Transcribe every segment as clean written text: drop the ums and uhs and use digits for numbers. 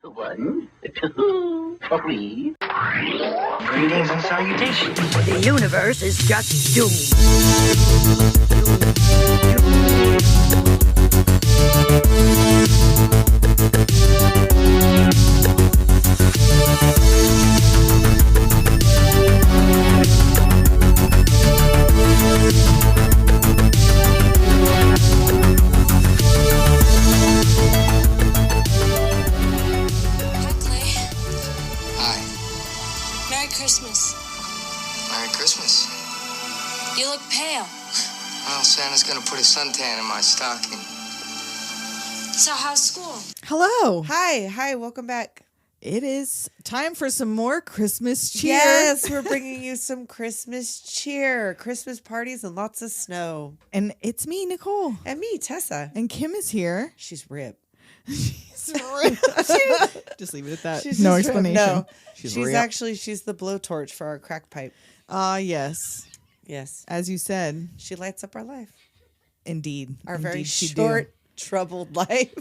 1, 2, 3. Greetings and salutations. The universe is just doomed. Merry Christmas. You look pale. Well, Santa's gonna put a suntan in my stocking. So how's school? Hello. Hi, welcome back. It is time for some more Christmas cheer. Yes, we're bringing you some Christmas cheer, Christmas parties, and lots of snow. And it's me, Nicole. And me, Tessa. And Kim is here. She's ripped. Just leave it at that. She's No just ripped. explanation. No, She's she's the blowtorch for our crack pipe. Yes. Yes, As you said, she lights up our life, indeed. our Indeed very she do. short, troubled life.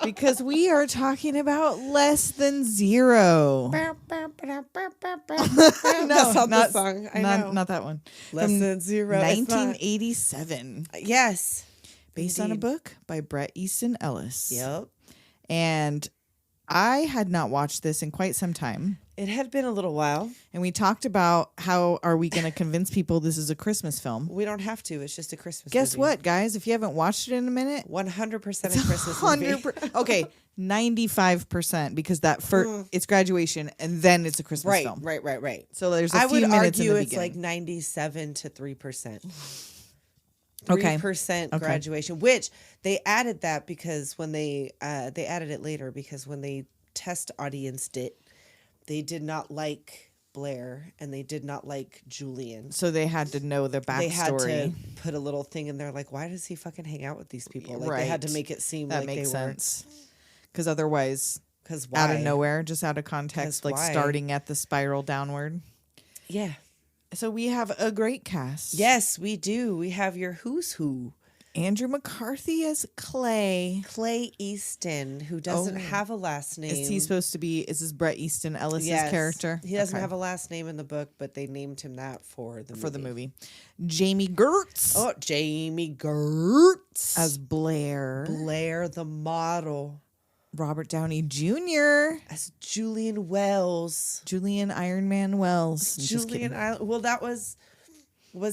Because we are talking about less than zero. That's No, not the song. I know. Not that one. Less From than zero. It's not. 1987. Yes. Based on a Indeed. book by Bret Easton Ellis. Yep. And I had not watched this in quite some time. It had been a little while. And we talked about how are we going to convince people this is a Christmas film. We don't have to. It's just a Christmas Guess movie. what, guys? If you haven't watched it in a minute, 100% a Christmas movie. 100%. Okay, 95% because that first it's graduation and then it's a Christmas Right, film. right. So there's a I few would minutes argue in the it's beginning. like 97 to 3%. Okay. 3% Okay. graduation, which they added that because when they added it later because when they test audienced it, they did not like Blair and they did not like Julian. So they had to know the backstory. They had to put a little thing in there like, why does he fucking hang out with these people? Like they had to Right. make it seem That like makes they sense. Because otherwise, were. Because why? out of nowhere, just out of context, 'Cause like why? starting at the spiral downward. Yeah. So we have a great cast. Yes, we do. We have your who's who. Andrew McCarthy as Clay. Clay Easton, who doesn't have a last name. Is he supposed to be? Is this Bret Easton Ellis's Yes. character? He doesn't Okay. have a last name in the book, but they named him that for the movie. Jamie Gertz Oh, Jamie Gertz as Blair. Blair the model. Robert Downey Jr. As Julian Wells. Julian Iron Man Wells. I'm just Julian, kidding. well, that was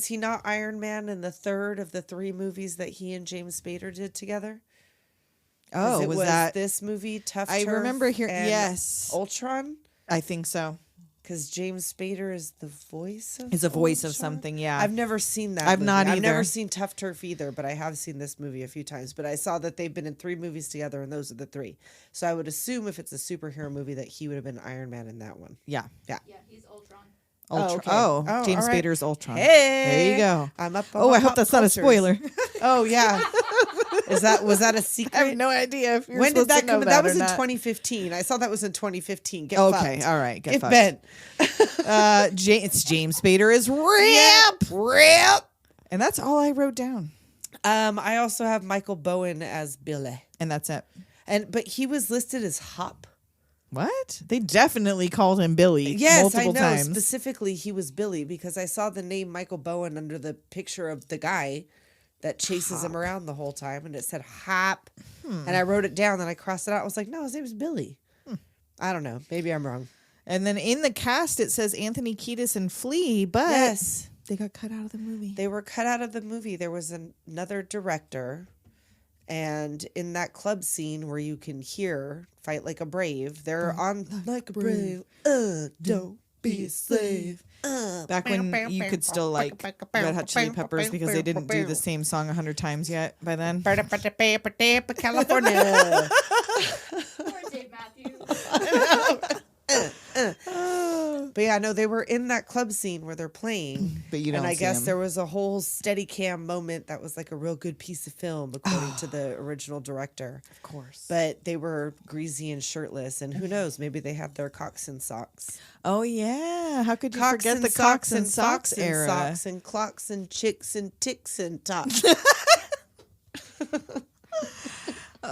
he not Iron Man in the third of the three movies that he and James Spader did together? 'Cause Oh, it was that? this movie Tough I Turf remember hearing. and Yes, Ultron? I think so. Because James Spader is the voice of Is a voice of Ultron? something. Yeah, I've never seen that. I've movie. not I've never either. seen Tough Turf either, but I have seen this movie a few times. But I saw that they've been in 3 movies together, and those are the 3. So I would assume if it's a superhero movie that he would have been Iron Man in that one. yeah. Yeah. Yeah, he's Ultron. Ultron. okay. Oh, Oh, James all right. Spader's Ultron. Hey, there you go. I'm up. On Oh, my I hope pop that's not a cultures. spoiler. Oh yeah. Was that a secret? I have no idea if you're When did supposed to that know come? that That was or in not. 2015. I saw that was in 2015. Get Okay, fucked. all right. Get fucked. bent. It's James Spader is Rip. And that's all I wrote down. I also have Michael Bowen as Billy, And that's it. but he was listed as Hop. What? They definitely called him Billy Yes, I multiple know. times. Specifically, he was Billy because I saw the name Michael Bowen under the picture of the guy that chases him around the whole time, and it said Hop. And I wrote it down, and I crossed it out. I was like, no, his name is Billy. I don't know. Maybe I'm wrong. And then in the cast, it says Anthony Kiedis and Flea, but Yes. they got cut out of the movie. They were cut out of the movie. There was another director, and in that club scene where you can hear "Fight Like a Brave," they're on like a brave. Don't be a slave. Back when you could still like Red Hot Chili Peppers because they didn't do the same song 100 times yet by then. California. Poor Dave Matthews. But yeah, no, they were in that club scene where they're playing. But you don't And I see guess them. there was a whole steady cam moment that was like a real good piece of film, according to the original director. Of course. But they were greasy and shirtless, and who knows, maybe they had their cocks and socks. Oh yeah, how could you forget the Cocks and Socks era? Socks and clocks and chicks and ticks and tops. You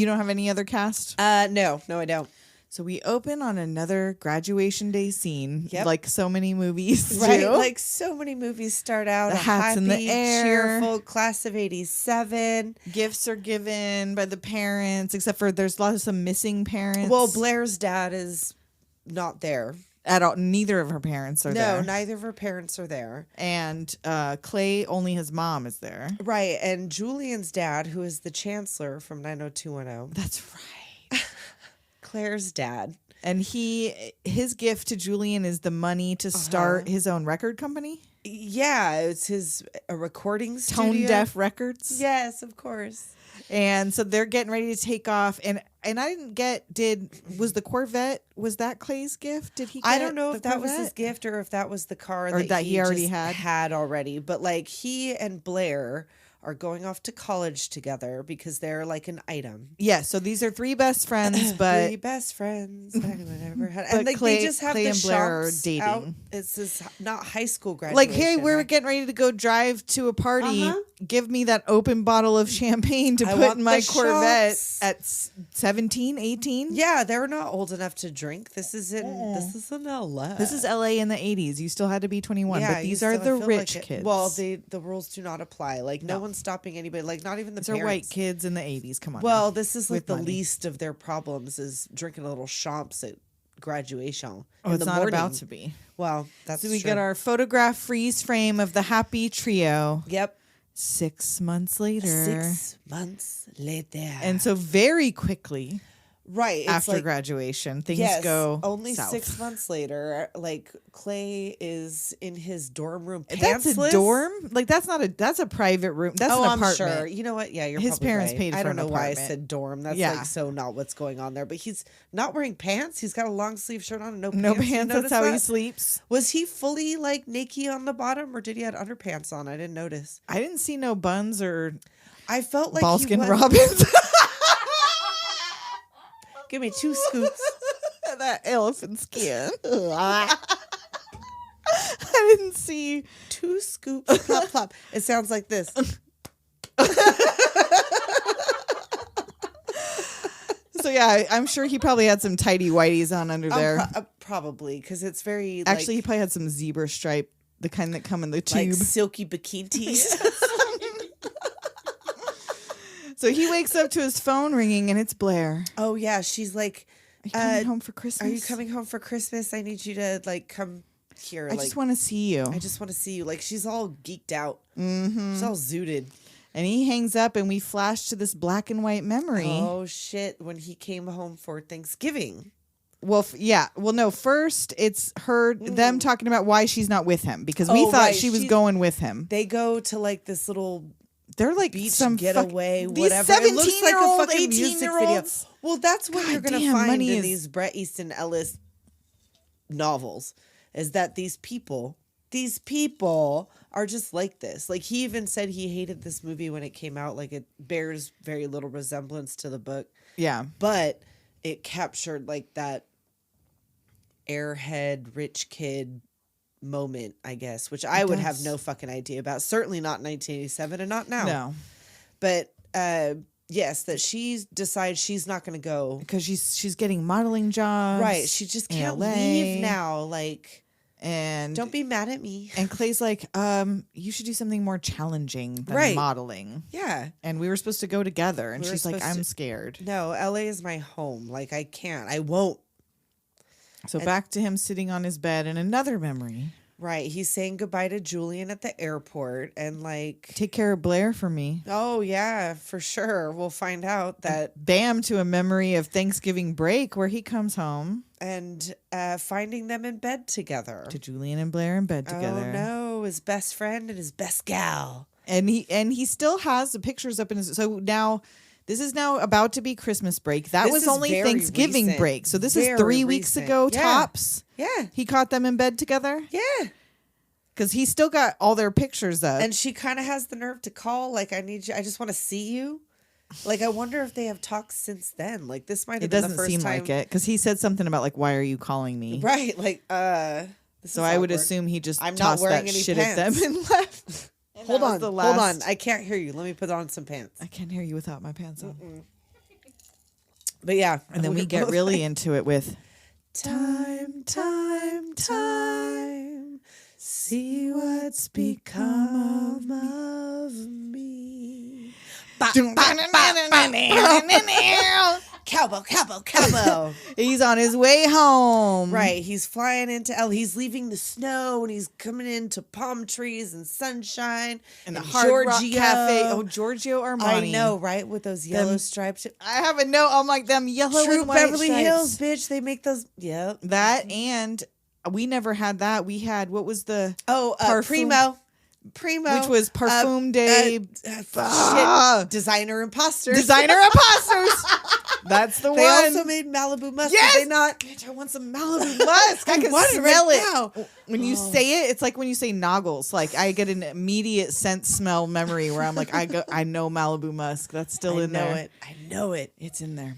don't have any other cast? No, I don't. So we open on another graduation day scene, Yep. like so many movies Right, do. like so many movies start out The a hats happy, in the air. cheerful class of '87. Gifts are given by the parents, except for there's lots of some missing parents. Well, Blair's dad is not there. at all, neither of her parents are there. No, neither of her parents are there. And Clay, only his mom is there. Right, and Julian's dad, who is the chancellor from 90210, That's right. Claire's dad. And his gift to Julian is the money to start his own record company, Yeah, it's a recording Tone studio. Deaf Records. Yes, of course. And so they're getting ready to take off. And I didn't get, was the Corvette, was that Clay's gift? Did he get I don't know the if that was his Corvette? gift or if that was the car Or that he already just had. already. But like he and Blair are going off to college together because they're like an item. Yeah, so these are three best friends, but Three best friends anyone ever had. but And like Clay- they just have Clay the and Blair are shops dating. out. It's this not high school graduation. like, hey, we're right? getting ready to go drive to a party. Uh-huh. Give me that open bottle of champagne to I put want in my the Corvette shots. at 17, 18. Yeah, they're not old enough to drink. This is in LA. This is LA in the 80s. You still had to be 21, but you these are still the feel rich like it. kids. Well, the rules do not apply. Like no one's stopping anybody. Like not even the these are parents. white kids in the 80s. Come on. Well, now. this is like With the money. least of their problems is drinking a little champs at graduation. Oh, in it's the not morning. about to be. Well, that's So we true. get our photograph freeze frame of the happy trio. Yep. 6 months later. 6 months later. And so very quickly right it's after like, graduation, things yes, go only south. 6 months later. Like Clay is in his dorm room. That's a pantsless. dorm? Like that's a private room. That's Oh, an I'm apartment. sure. You know what? Yeah, you're His probably parents right. paid I for don't an know why I apartment. said dorm. That's Yeah. like so not what's going on there. But he's not wearing pants. He's got a long sleeve shirt on and no No pants. You pants. That's notice how he that? sleeps. Was he fully like naked on the bottom, or did he have underpants on? I didn't notice. I didn't see no buns or I felt like Ballskin he was. Robbins. Give me 2 scoops. That elephant skin. I didn't see. 2 scoops. Plop plop. It sounds like this. So yeah, I'm sure he probably had some tidy whities on under there. Probably because it's very Actually, he like, probably had some zebra stripe, the kind that come in the like tube. silky bikinis. So he wakes up to his phone ringing, and it's Blair. Oh yeah, she's like, Are you coming home for Christmas? "Are you coming home for Christmas? I need you to like come here. I like, just want to see you. I just want to see you." Like she's all geeked out. Mm-hmm. She's all zooted. And he hangs up, and we flash to this black and white memory. Oh shit! When he came home for Thanksgiving. Well, yeah. Well, no. First, it's them talking about why she's not with him because we Oh, thought right. she was She- going with him. They go to like this little They're like beach some getaway, these whatever. It looks like a 17-year-old, fucking music video. 18-year-olds. Well, that's what you're gonna Goddamn, find money in is- these Bret Easton Ellis novels, is that these people are just like this. Like he even said he hated this movie when it came out. Like it bears very little resemblance to the book, Yeah. but it captured like that airhead rich kid moment, I guess, which I would have does. no fucking idea about. Certainly not in 1987 and not now. No, But yes, that she decides she's not going to go. because she's getting modeling jobs. Right. She just in can't LA. leave now. Like, And don't be mad at me. And Clay's like, you should do something more challenging than Right. modeling. Yeah. And we were supposed to go together, and We were she's like, supposed I'm to- scared. No, LA is my home. Like, I can't. I won't. So back to him sitting on his bed in another memory. Right. He's saying goodbye to Julian at the airport. And like, Take care of Blair for me. oh, yeah, for sure. We'll find out that. Bam, to a memory of Thanksgiving break where he comes home And finding them in bed together. to Julian and Blair in bed together. Oh, no. His best friend and his best gal. And he still has the pictures up in his. So now, this is now about to be Christmas break. That This was is only very Thanksgiving recent. break. So this Very is 3 weeks recent. ago Yeah. tops. Yeah. He caught them in bed together Yeah. because he still got all their pictures up. And she kind of has the nerve to call, like, I need you. I just want to see you. Like, I wonder if they have talked since then. Like, this might have It been the doesn't first seem time. like it because he said something about like, why are you calling me? Right. Like, this So is I would awkward. assume he just I'm not tossed wearing that any shit pants. at them and left. And Hold was on. the Hold on. last- I can't hear you. Let me put on some pants. I can't hear you without my pants on. But yeah. And then we get both really like, into it with time, time, time. See what's become of me. Cowboy, cowboy, cowboy. he's on his way home. Right. He's flying into L. He's leaving the snow and he's coming into palm trees and sunshine And the Hard Rock Cafe. Oh, Giorgio Armani. I know, right? With those yellow stripes. I have a note. I'm like, them yellow True and white Beverly stripes. Hills, bitch. They make those. Yep. That and we never had that. We had, what was the Oh, Parfum- Primo. which was Parfum de shit. Designer imposters. Designer Imposters. That's the They one. also made Malibu Musk. Yes! Did they not? Bitch, I want some Malibu Musk. I can want it smell right it. now. When you say it, it's like when you say Noggles. Like I get an immediate scent smell memory where I'm like, I know Malibu Musk. That's still in there. I know it. It's in there.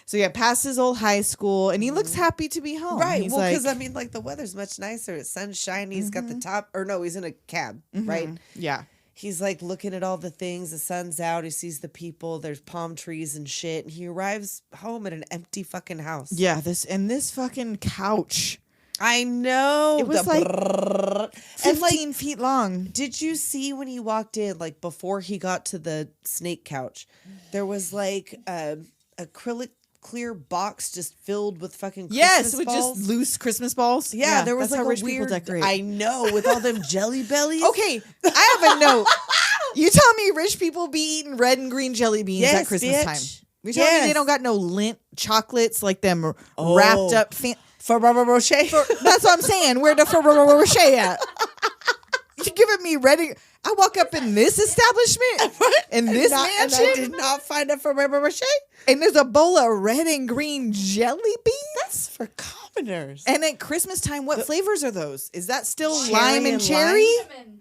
So yeah, past his old high school, and he looks happy to be home. Right. He's Well, because like, I mean, like the weather's much nicer. It's sunshiny. He's got the top. Or no, he's in a cab. Right. yeah. He's like looking at all the things. The sun's out. He sees the people. There's palm trees and shit. And he arrives home at an empty fucking house. Yeah, this fucking couch. I know. It was The like brrrr. 15 feet long. Did you see when he walked in, like before he got to the snake couch, there was like acrylic clear box just filled with fucking Yes, Christmas with balls? just loose Christmas balls. Yeah, there was that's like how a rich weird. people decorate. I know, with all them jelly bellies. Okay, I have a note. You tell me rich people be eating red and green jelly beans Yes, at Christmas bitch. time. You telling me they Yes. don't got no lint chocolates like them wrapped up. Ferrero Rocher. That's what I'm saying. Where the Ferrero Rocher at? You giving me red? I walk up in this establishment, in this And mansion, I did not find a Ferrero Rocher. and there's a bowl of red and green jelly beans. That's for commoners. And at Christmas time, what flavors are those? Is that still Cherry lime and and cherry? Cinnamon.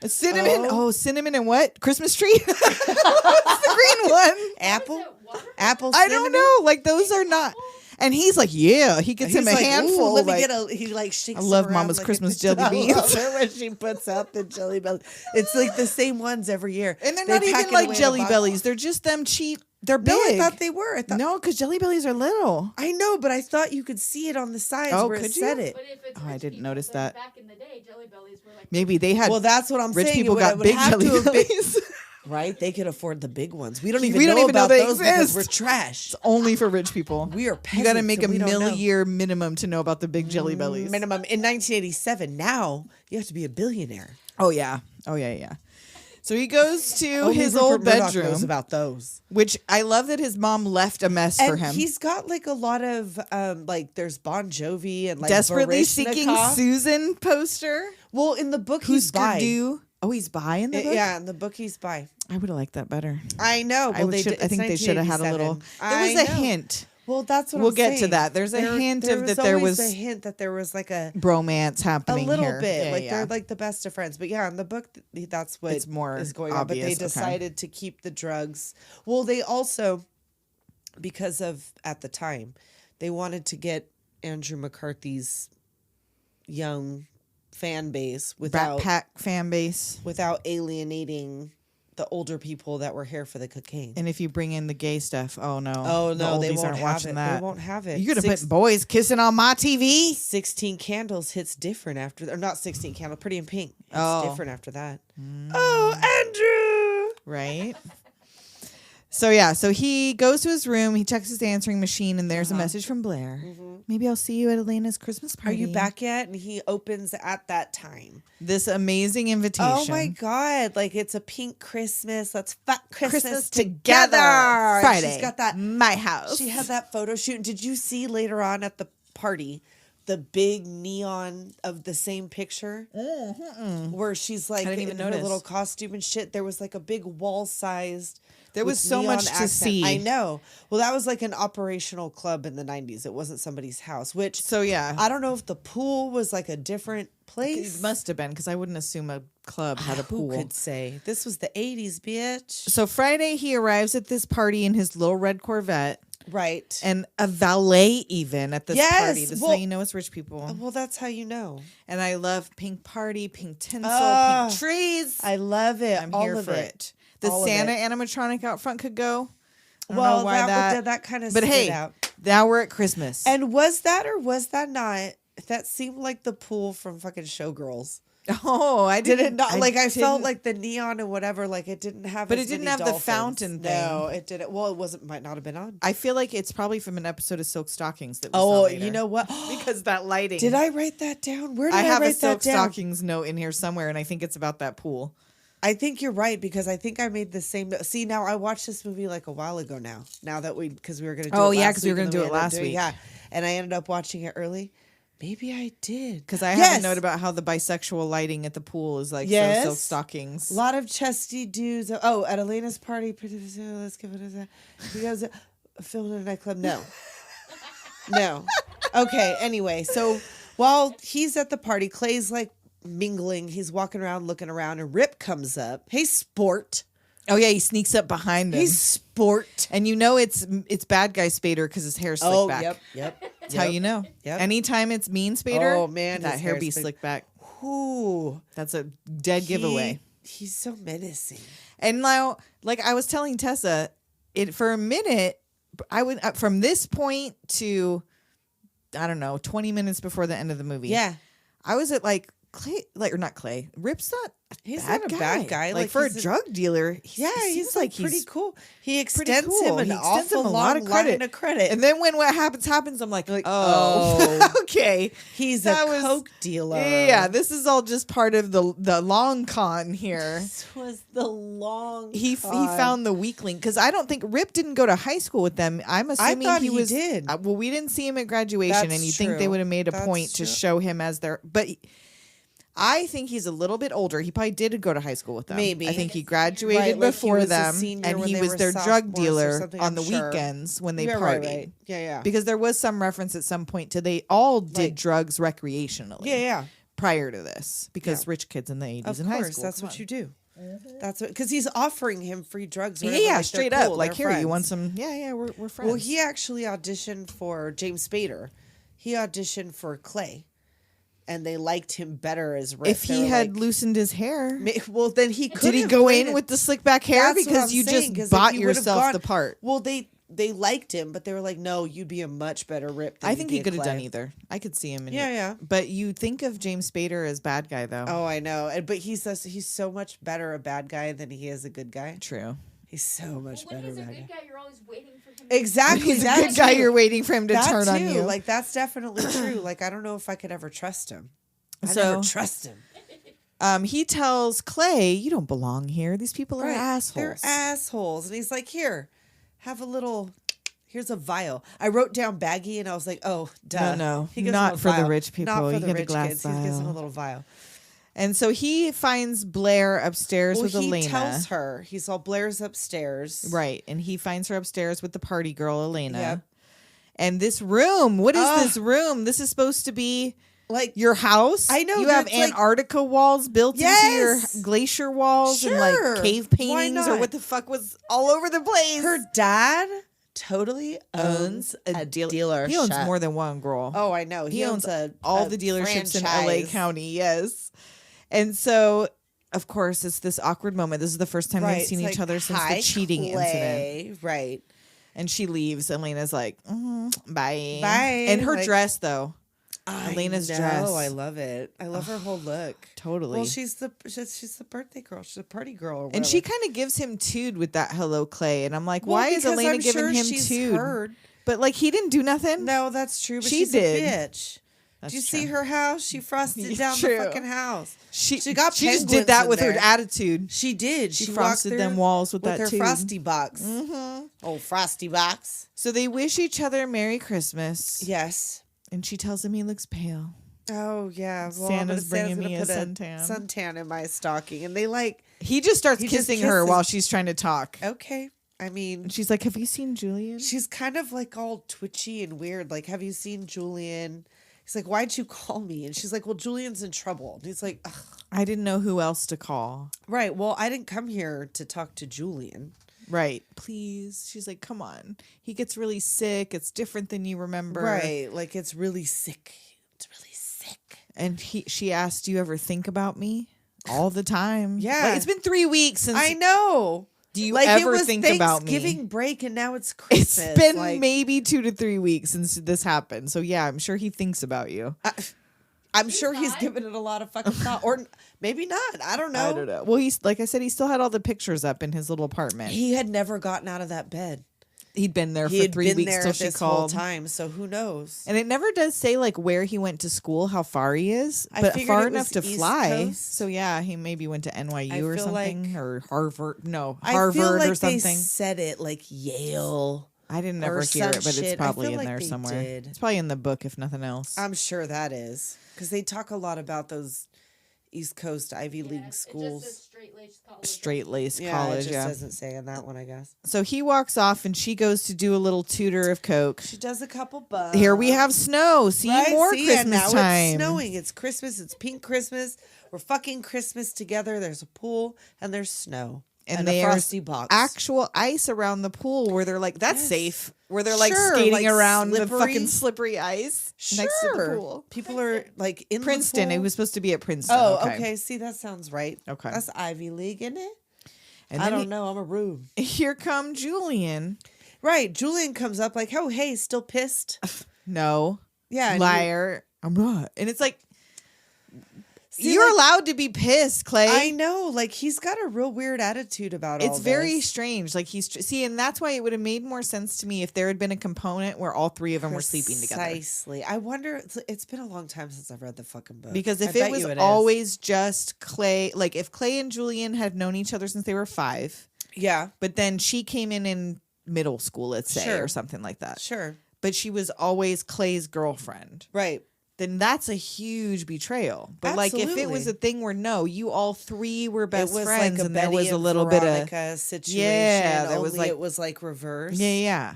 Cinnamon? Oh, cinnamon and what? Christmas tree? What's the green one? Apple. Is it watermelon? Apple. I don't cinnamon? know. Like those are not. And he's like, yeah, he gets He's him a like, handful. "Ooh, let me like- get a. He like shakes. I love them around Mama's like a Christmas bitch. jelly I beans. love it when she puts out the jelly bellies. It's like the same ones every year, and they're They not pack even it like away in a jelly box. bellies. They're just them cheap. They're big. No, I thought they were. I thought. No, because jelly bellies are little. I know, but I thought you could see it on the sides Oh, where it could said you? it. But if it's Oh, I rich didn't people, notice then that. Back in the day, Jelly Bellies were like. Maybe they had Well, that's what I'm rich saying. people It would- got it would big have jelly to have been- bellies. Right? They could afford the big ones. We don't We even don't know even know about they those because exist. we're trash. Only for rich people. We are You got to peasants make a and we don't know. year minimum to know about the big jelly bellies. Minimum in 1987. Now you have to be a billionaire. Oh yeah. Oh yeah. Yeah. So he goes to Only his Rupert old Murdoch bedroom, knows about those. which I love that his mom left a mess for And him. he's got like a lot of like there's Bon Jovi and like Desperately seeking Baryshnikov. Susan poster. Well, in the book Who's he's by. Gurdu? Oh, he's by in the book. Yeah, in the book he's by. I would have liked that better. I know. Well, I think they should have had a little. There was a hint. Well, that's what We'll I'm get to saying. that. There's a hint of that there always was a hint that there was like a bromance happening little here. bit Yeah, like yeah. they're like the best of friends. But yeah, in the book that's what It's more is going on. But they obvious, okay. decided to keep the drugs. Well, they also because of at the time they wanted to get Andrew McCarthy's young fan base Rat without Pack fan base. without alienating the older people that were here for the cocaine. And if you bring in the gay stuff, oh no. Oh no, the they oldies won't aren't have watching it. that. They won't have it. You could have put boys kissing on my TV. 16 Candles hits different after, or not 16 Candles, Pretty in Pink. It's Oh. different after that. Oh, Andrew! Right. So yeah, so he goes to his room, he checks his answering machine, and there's a message from Blair. Maybe I'll see you at Elena's Christmas Are party. you back yet? And he opens at that time. This amazing invitation. Oh my God. Like it's a pink Christmas. Let's fuck Christmas, Christmas together. together. And Friday. She's got that. My house. She had that photo shoot. And did you see later on at the party the big neon of the same picture? Where she's like I didn't even in her notice. little costume and shit. There was like a big wall-sized. There was with so neon much to accent. see. I know. Well, that was like an operational club in the 90s. It wasn't somebody's house, which So yeah, I don't know if the pool was like a different place. it must have been because I wouldn't assume a club had a pool. Who could say? This was the 80s, bitch. So Friday he arrives at this party in his little red Corvette. Right. and a valet even at this Yes, party. This is how well- you know it's rich people. Well, that's how you know. And I love pink party, pink tinsel, Ah, pink trees. I love it. I'm all here of for it. The All of Santa it. animatronic out front could go. I don't Well, know why that kind of But stood hey, out. now we're at Christmas. And was that or was that not? That seemed like the pool from fucking Showgirls. oh, I Did didn't it not? Like I felt didn't- like the neon and whatever. Like it didn't have. But as it didn't many have the dolphins. fountain thing. No, it didn't. Well, it wasn't. Might not have been on. I feel like it's probably from an episode of Silk Stockings that we Oh, saw later. you know what? because that lighting. Did I write that down? Where did I I, have a write Silk that down? Stockings note in here somewhere, and I think it's about that pool. I think you're right because I think I made the same. See, now I watched this movie like a while ago. Now that because we were gonna. Do Oh, it yeah, last 'cause we were week, gonna and do then it we ended up last doing- week. Yeah, and I ended up watching it early. Maybe I did Because I have Yes! a note about how the bisexual lighting at the pool is like Yes. so Silk Stockings. A lot of chesty dudes. Oh, at Elena's party, let's give it a. He goes, filmed in a nightclub. No, no. Okay. Anyway, so while he's at the party, Clay's like mingling. He's walking around, looking around, and Rip comes up. Hey, sport. Oh yeah, he sneaks up behind him. He's sport. And you know it's bad guy Spader because his hair's slicked Oh, back. yep. That's how you know. Yep. Anytime it's mean Spader, Oh, man, that his hair hair's be slick- slicked back. Ooh, That's a dead giveaway. He's so menacing. And now, like I was telling Tessa, it for a minute, I would from this point to I don't know, 20 minutes before the end of the movie. Yeah. I was at like Clay, like or not Clay. Rip's not. He's bad not a bad guy. Like for a he's drug dealer, Yeah, he he's seems like pretty cool. He pretty extends cool. him an He extends awful him a long lot of credit. line of credit. And then when what happens, I'm like, Like, oh, oh. okay. He's That a was- coke dealer. Yeah, this is all just part of the long con here. This was the long. He con. found the weak link because I don't think Rip didn't go to high school with them. I'm assuming thought he he was. did. Well, we didn't see him at graduation, That's and you think they true. would have made a That's point to true. show him as their. But I think he's a little bit older. He probably did go to high school with them. Maybe. I think he graduated Right, like he before was a them, senior and when he they was were their drug sophomores or dealer something, on I'm the sure. weekends when they Yeah, partied. right. Yeah. Because there was some reference at some point to they all did Like- drugs recreationally. Yeah. Prior to this, because Yeah. rich kids in the 80s Of in high course, school. that's Come what on. you do. That's what because he's offering him free drugs. Yeah, whenever, yeah, like, they're straight cool, up. Like, they're here, you want friends. some? Yeah, we're friends. Well, he actually auditioned for James Spader. He auditioned for Clay, and they liked him better as Rick. if They he were had like, loosened his hair, well, then he could. did he have go played in it. with the slick back hair That's what because I'm you saying, 'cause just if bought he would've yourself gone- the part? Well, they liked him, but they were like, "No, you'd be a much better Rip." Than I you'd think be he a could have done Clay." either. I could see him. Yeah. But you think of James Spader as bad guy though. Oh, I know, but he's so much better a bad guy than he is a good guy. True. He's so much When better he's a bad good guy. guy, you're always waiting for him. Exactly, He's a that good guy. too. You're waiting for him to That turn on too. you. Like that's definitely true. Like I don't know if I could ever trust him. I So- never trust him. He tells Clay, "You don't belong here. These people are assholes." They're assholes. And he's like, "Here, have a little. Here's a vial." I wrote down baggie, and I was like, "Oh, duh." No, He gives not him a for the vial. rich people. Not for You the get the rich glass kids. He gives him a vial. little vial. And so he finds Blair upstairs Well, with he Elena. tells her he saw Blair's upstairs. Right. And he finds her upstairs with the party girl, Elena. Yep. And this room, what is Ugh. this room? This is supposed to be Like your house. I know, You have that's like- Antarctica walls built Yes. into your glacier walls and Sure. like cave Why paintings or not? what the fuck was all over the place. her dad totally owns a dealership. He owns more than one girl. Oh, I know. He owns a all the dealerships in LA franchise. County, yes. And so, of course, it's this awkward moment. This is the first time Right. they've seen It's each like, other since "Hi, the cheating incident. Clay." Right. And she leaves. Elena's like, bye. Bye. And her Like- dress, though. Elena's dress. Oh, I love it. I love her whole look. Totally. Well, she's the birthday girl. She's a party girl. Or and whatever. she kind of gives him tood with that hello Clay. And I'm like, Well, why is because Elena I'm giving sure him she's tood? heard. But like he didn't do nothing. No, that's true. But She she's did. a bitch. That's Did you true. see her house? She frosted down True. the fucking house. She She got She just penguins did that in with her there. attitude. She did. She walked frosted through them walls with that her too. frosty box. Mm-hmm. Oh, frosty box. So they wish each other Merry Christmas. Yes. And she tells him he looks pale. Oh yeah. Well, Santa's but bringing gonna me a put suntan. suntan in my stocking, and they like. He just starts He just kissing her kisses- while she's trying to talk. Okay. I mean, And she's like, have you seen Julian? she's kind of like all twitchy and weird. Like, have you seen Julian? He's like, why'd you call me? And she's like, well, Julian's in trouble. And he's like, ugh. I didn't know who else to call. Right. Well, I didn't come here to talk to Julian. Right. Please. She's like, come on. He gets really sick. It's different than you remember. Right. Like, it's really sick. It's really sick. And she asked, do you ever think about me? All the time. Yeah. Like, it's been 3 weeks since. I know. Do you like, ever it was think about me? Thanksgiving break, and now it's Christmas. It's been like, maybe 2 to 3 weeks since this happened. So yeah, I'm sure he thinks about you. I'm sure he's given it a lot of fucking thought, or maybe not. I don't know. I don't know. Well, he's like I said, he still had all the pictures up in his little apartment. He had never gotten out of that bed. He'd been there He for had 3 been weeks there till she this whole called. time, so who knows? And it never does say like where he went to school, how far he is, I but figured far it enough was to East fly. Coast. So yeah, he maybe went to NYU or feel something, like- or Harvard. No, I Harvard feel like or something. they said it like Yale. I didn't or ever hear some it, but shit. it's I probably feel in like there they somewhere. did. It's probably in the book, if nothing else. I'm sure that is because they talk a lot about those East Coast Ivy League It just schools. says straight-laced college. Straight laced Yeah, college. it just Yeah. doesn't say in that one, I guess. So he walks off, and she goes to do a little tutor of coke. She does a couple bumps. Here we have snow. See, Right? more See, Christmas and now time. It's snowing. It's Christmas. It's pink Christmas. We're fucking Christmas together. There's a pool and there's snow and a there's frosty box. actual ice around the pool where they're like, that's Yes. safe. Where they're like Sure, skating like around the slippery. fucking slippery ice next to the Sure. pool. People are like in Princeton. The It pool. was supposed to be at Princeton. Oh, okay. See, that sounds right. Okay. That's Ivy League, isn't it? And I then don't know. I'm a rube. Here come Julian. Right. Julian comes up like, oh, hey, still pissed? No. Yeah. and Liar. I'm not. And it's like, See, you're like- allowed to be pissed, Clay. I know. Like, he's got a real weird attitude about all It's very this. strange. Like see, and that's why it would have made more sense to me if there had been a component where all three of them were sleeping together. Precisely. I wonder. It's been a long time since I've read the fucking book. Because if I it bet was you is. always just Clay, like if Clay and Julian had known each other since they were 5, yeah, but then she came in middle school, let's say, Sure. or something like that. sure, But she was always Clay's girlfriend. right. Then that's a huge betrayal. But like if it was Absolutely. a thing where no, you all three were best it was friends, like a and there Betty was a and little bit of Veronica situation. Yeah, there was only like- it was like reverse. yeah.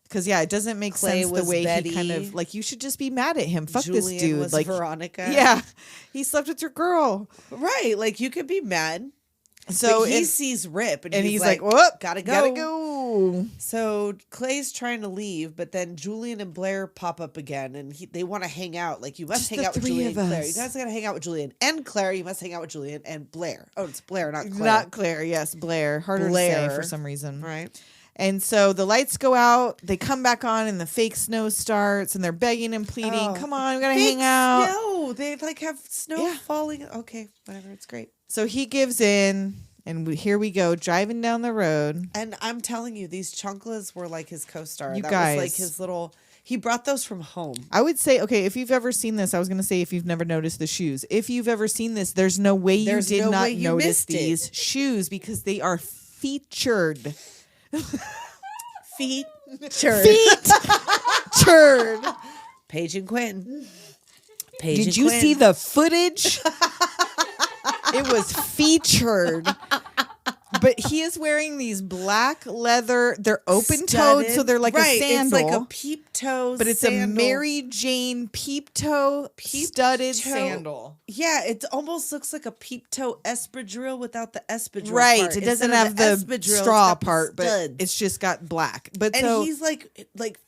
Because it doesn't make Clay sense the was way Betty. he kind of like you should just be mad at him. Fuck Julian this dude. was Like Veronica. yeah, he slept with your girl. right. Like you could be mad. So But he and- sees Rip, and, and he's like, "Whoop, gotta go, gotta go." So Clay's trying to leave, but then Julian and Blair pop up again, and they want to hang out. Like, you must Just hang the out with three Julian of and Claire. us. You guys gotta hang out with Julian and Claire. You must hang out with Julian and Blair. Oh, it's Blair, not Claire. Not Claire. Yes, Blair. Harder to Blair. say for some reason. right. And so the lights go out. They come back on, and the fake snow starts. And they're begging and pleading, Oh. "Come on, we gotta Big hang out." snow. They like have snow Yeah. falling. Okay, whatever. It's great. So he gives in, and here we go driving down the road. And I'm telling you, these chanclas were like his co-star. You that guys. was like his little. He brought those from home. I would say, okay, if you've ever seen this, I was going to say if you've never noticed the shoes. If you've ever seen this, there's no way you There's did no not way you notice missed it. these shoes because they are featured. Feet. Featured. Paige and Quinn. Paige Did and you Quinn. see the footage? It was featured. But he is wearing these black leather. They're open toed, so they're like right, a sandal. It's like a peep toe, but it's sandal. a Mary Jane peep toe studded toe. sandal. Yeah, it almost looks like a peep toe espadrille without the espadrille. Right. part. It doesn't Instead have of the espadrille, it's straw got the part, but studs. it's just got black. But and so he's like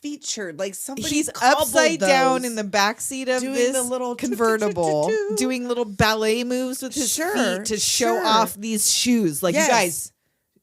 featured, like somebody. he's cobbled upside down those. in the back seat of doing this the little convertible, choo-choo-choo-choo. doing little ballet moves with his Sure, feet to show sure. off these shoes. Like Yes. you guys,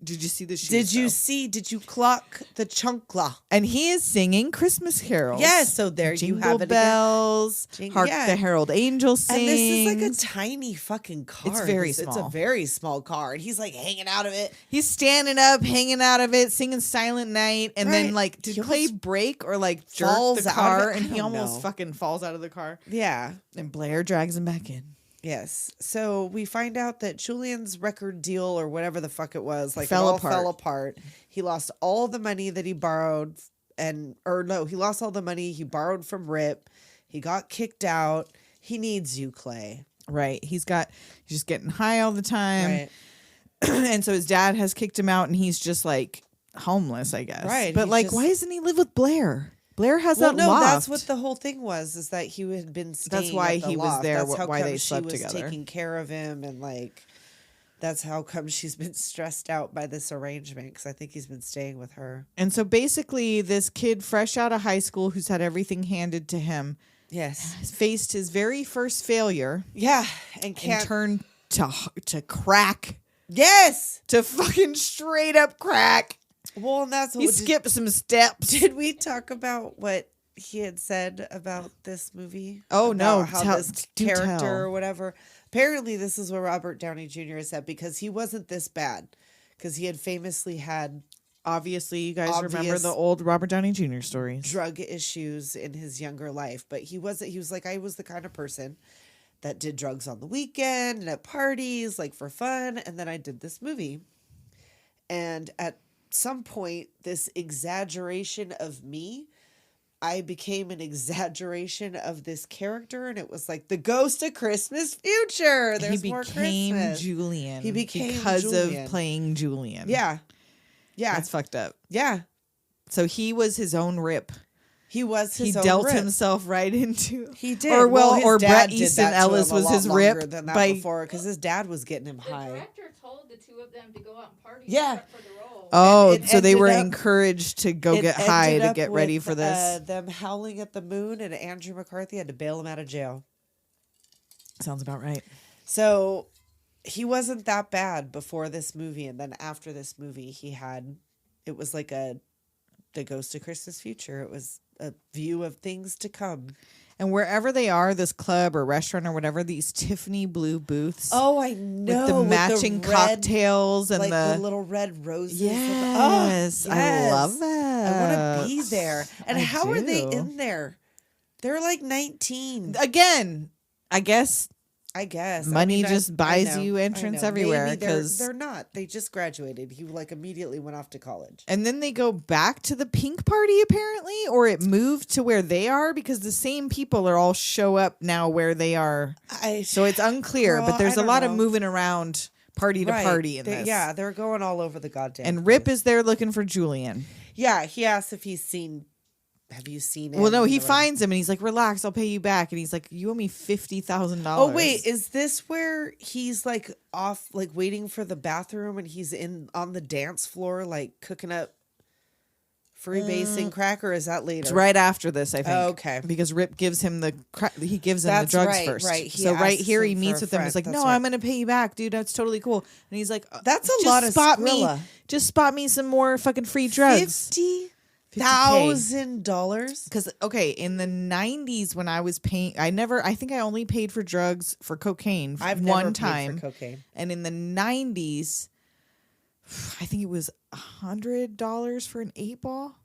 did you see the shoes? Did you though? see? Did you clock the chunkla? And he is singing Christmas carols. Yes, so there you Jingle have it again. bells. Hark yeah. the Herald Angels sing. And this is like a tiny fucking car. It's very It's small. a very small car, and he's like hanging out of it. He's standing up, hanging out of it, singing Silent Night, and then Right. like did He Clay almost break or like jerk falls the out of car, it? and I he don't almost know. fucking falls out of the car. Yeah. And Blair drags him back in. Yes. So we find out that Julian's record deal or whatever the fuck it was, like Fell it all apart. fell apart. He lost all the money that he borrowed he lost all the money he borrowed from Rip. He got kicked out. He needs you, Clay. Right. He's just getting high all the time. Right. And so his dad has kicked him out and he's just like homeless, I guess. Right, But he's like, just- why doesn't he live with Blair? Blair has Well, that no, loft. that's what the whole thing was, is that he had been staying That's why at the he was loft. there, That's how why come they she slept was together. taking care of him and like That's how come she's been stressed out by this arrangement, because I think he's been staying with her. And so basically, this kid fresh out of high school who's had everything handed to him Yes. faced his very first failure Yeah. And and can't. turned to crack, Yes. to fucking straight up crack. Well, and that's what He skipped some steps. Did we talk about what he had said about this movie? Oh, no. About how Tell- this do character tell. or whatever. Apparently, this is what Robert Downey Jr. said, because he wasn't this bad. Because he had famously had Obviously, you guys remember Obvious- the old Robert Downey Jr. stories. drug issues in his younger life. But he wasn't. He was like, I was the kind of person that did drugs on the weekend and at parties, like for fun. And then I did this movie. And at some point, this exaggeration of me, I became an exaggeration of this character, and it was like the ghost of Christmas future. There's He more became Christmas. Julian. He became because Julian. of playing Julian. Yeah, yeah, That's fucked up. yeah. So he was his own Rip. He was his He own dealt Rip. himself right into. He did. Or well, his or dad Bret did Easton that to Ellis him a was lot his longer Rip than that by. before, because his dad was getting him The high. director told the two of them to go out and party Yeah. prep for the role. Oh, it so they were ended up- encouraged to go It get high ended to up get ready with, for this. them howling at the moon, and Andrew McCarthy had to bail him out of jail. Sounds about right. So he wasn't that bad before this movie, and then after this movie, it was like the Ghost of Christmas Future. It was a view of things to come. And wherever they are, this club or restaurant or whatever, these Tiffany blue booths. Oh, I know. with the matching red, cocktails and like the. little red roses. Yes, I love that. I want to be there. And I how are they do. in there? They're like 19. Again, I guess I guess money just I buys know, you I entrance know. everywhere, Maybe 'cause- they're not. They just graduated. He like immediately went off to college. And then they go back to the pink party, apparently, or it moved to where they are because the same people are all show up now where they are. So it's unclear, Girl, but there's I a lot don't of know. moving around party to Right. party in They- this. Yeah, they're going all over the goddamn. And Rip place. is there looking for Julian. Yeah, he asks if he's seen. Have you seen it? Well, no, he finds him and he's like, "Relax, I'll pay you back." And he's like, "You owe me $50,000." Oh wait, is this where he's like off, like waiting for the bathroom, and he's on the dance floor, like cooking up freebasing crack, or is that later? It's right after this, I think. Oh, okay. Because Rip gives him he gives him That's the drugs right, first. right. He So right asks here he him for meets a with him. He's friend. like, That's "No, right. I'm gonna pay you back, dude. That's totally cool." And he's like, That's a "Just lot of spot me. Skrilla. Just spot me some more fucking free drugs." $50,000. Because okay, in the 90s when I was paying, I think I only paid for drugs for cocaine I've one never time. paid for cocaine. And in the 90s, I think it was $100 for an 8-ball.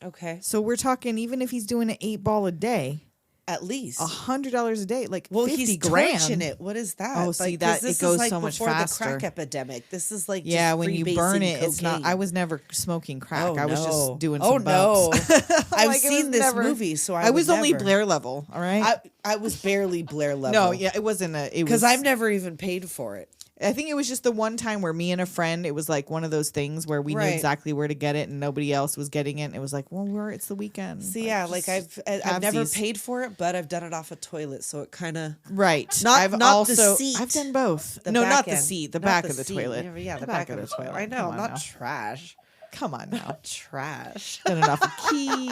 Okay, So we're talking, even if he's doing an 8-ball a day, at least. $100 a day, like Well, 50 he's grand. torching it. What is that? Oh, see, 'cause that- this it goes is like so much before faster. the crack epidemic. This is like Yeah, just when you burn freebasing it, it's not. cocaine. I was never smoking crack. Oh, I was no. just doing Oh, some bumps. no. I'm I've like, it seen was this never- movie, so I I was would only never. Blair level. All right. I was barely Blair level. No, yeah, it wasn't a. It because was. I've never even paid for it. I think it was just the one time where me and a friend, it was like one of those things where we knew Right. exactly where to get it and nobody else was getting it. And it was like, well, it's the weekend. So yeah, like I've never halvesies. paid for it, but I've done it off a toilet, so it kind of Right. Not- I've not the also seat. I've done both. the No, back not the end. seat. The Not back of the seat. toilet. Yeah, the back of the toilet. I know, Come I'm on not now. trash. Come on now. Trash. Done it off a key.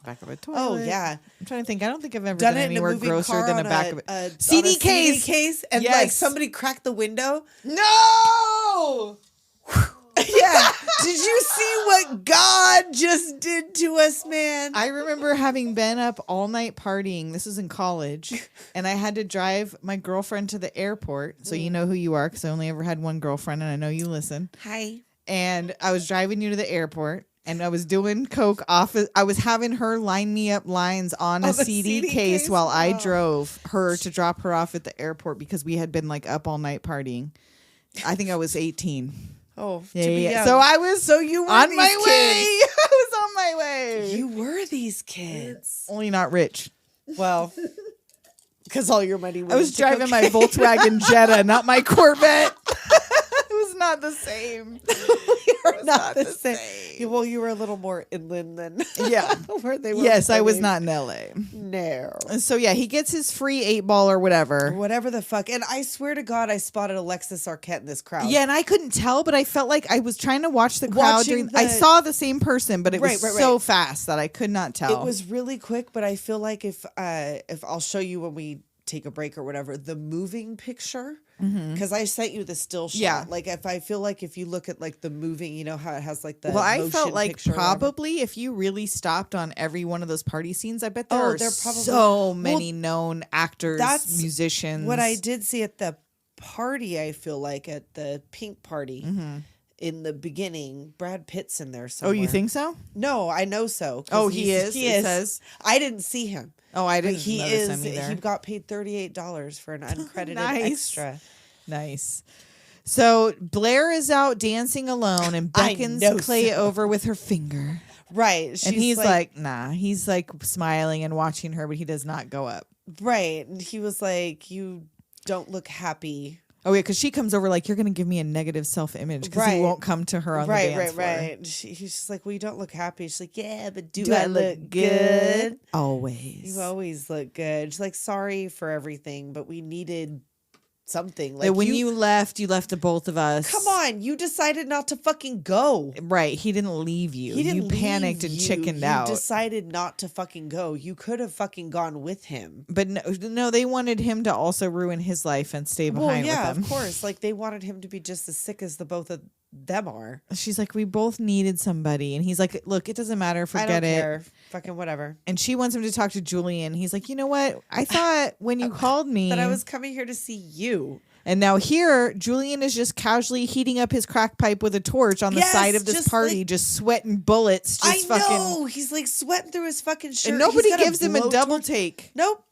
Back of a toilet. Oh yeah, I'm trying to think. I don't think I've ever done done it in a anywhere moving grosser car than a on back of it. a CD on a case. case, and like Yes. somebody cracked the window. No. Yeah. Did you see what God just did to us, man? I remember having been up all night partying. This was in college, and I had to drive my girlfriend to the airport. So you know who you are, because I only ever had one girlfriend, and I know you listen. Hi. And I was driving you to the airport, and I was doing coke off. I was having her line me up lines on a Oh, the CD CD case case? while I Wow. drove her to drop her off at the airport because we had been like up all night partying. I think I was 18. Oh, Yeah, to be yeah. young. So I was you were on these my kids. way. I was on my way. You were these kids. Only not rich. Well, because all your money went I was into driving my cocaine. Volkswagen Jetta, not my Corvette. It was not the same. We're not the the same. same. Yeah, well, you were a little more inland than Yeah. where they were. Yes, I was filming. not in LA. No. And so yeah, he gets his free 8-ball or whatever. Whatever the fuck. And I swear to God, I spotted Alexis Arquette in this crowd. Yeah, and I couldn't tell, but I felt like I was trying to watch the crowd. Watching I the- saw the same person, but it was Right, so fast that I could not tell. It was really quick, but I feel like if I'll show you when we take a break or whatever, the moving picture, because I sent you the still shot. Yeah. Like if I feel like if you look at like the moving, you know how it has like the well, I motion felt like picture or whatever. probably if you really stopped on every one of those party scenes, I bet there are they're probably- so Well, many known actors, that's musicians. What I did see at the party, I feel like at the pink party in the beginning, Brad Pitt's in there Oh, somewhere. you think so? No, I know so. 'cause Oh, he is? He It is. says? I didn't see him. Oh, I But didn't he notice is. him either. He got paid $38 for an uncredited Nice. extra. Nice. So Blair is out dancing alone and I beckons know Clay so. over with her finger. Right. And she's he's like, nah. He's like smiling and watching her, but he does not go up. right. And he was like, you don't look happy. Oh, yeah, because she comes over like, you're going to give me a negative self-image because he Right. won't come to her on the Right, dance floor. right. He's just like, well, you don't look happy. She's like, yeah, but do Do I look good? Always. You always look good. She's like, sorry for everything, but we needed something. Like That when you left the both of us. come on, you decided not to fucking go. Right. He didn't leave you. He didn't You panicked leave and you. chickened You out. decided not to fucking go. You could have fucking gone with him. But no, they wanted him to also ruin his life and stay Well, behind yeah, with them. of course. Like they wanted him to be just as sick as the both of them are. She's like, we both needed somebody. And he's like, look, it doesn't matter. I Forget don't it. care. Fucking whatever. And she wants him to talk to Julian. He's like, you know what? I thought when you called me But I was coming here to see you. And now here, Julian is just casually heating up his crack pipe with a torch on the Yes, side of this just party, like- just sweating bullets. Just I fucking. know. He's like sweating through his fucking shirt. And He's nobody got gives him a double blowtorch. take. Nope.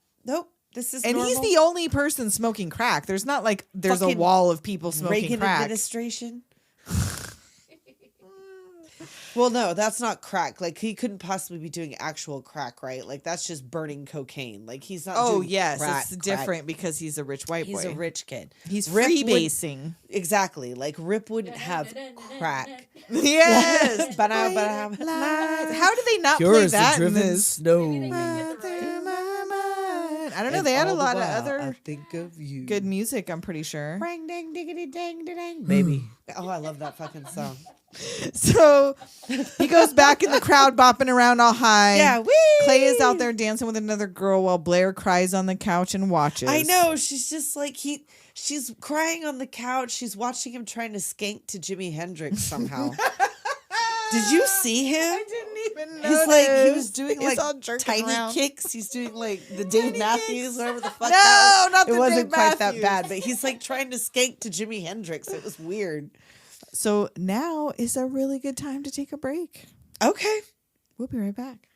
This is And he's normal. the only person smoking crack. There's not like there's a Fucking wall of people smoking Reagan crack. administration. Well, no, that's not crack. Like he couldn't possibly be doing actual crack, right? Like that's just burning cocaine. Like he's not. Oh doing yes, crack, it's crack. different because he's a rich white boy. He's a rich kid. He's Rip would- freebasing. Exactly. Like Rip wouldn't have crack. Yes. Ba-da-ba-da. How did they not play that in this? snow. I don't know. They had a lot of I other think of you. good music. I'm pretty sure. Ring ding diggity dang dang baby. Oh, I love that fucking song. So he goes back in the crowd, bopping around all high. Yeah, wee! Clay is out there dancing with another girl while Blair cries on the couch and watches. I know. She's just like she's crying on the couch. She's watching him trying to skank to Jimi Hendrix somehow. Did you see him? I didn't even know. He's like he was doing He's like all jerking tiny around. kicks. He's doing like the Dave Matthews, whatever the fuck. No, that was. not It the wasn't Dave quite that Matthews. bad, but he's like trying to skank to Jimi Hendrix. It was weird. So now is a really good time to take a break. Okay, We'll be right back.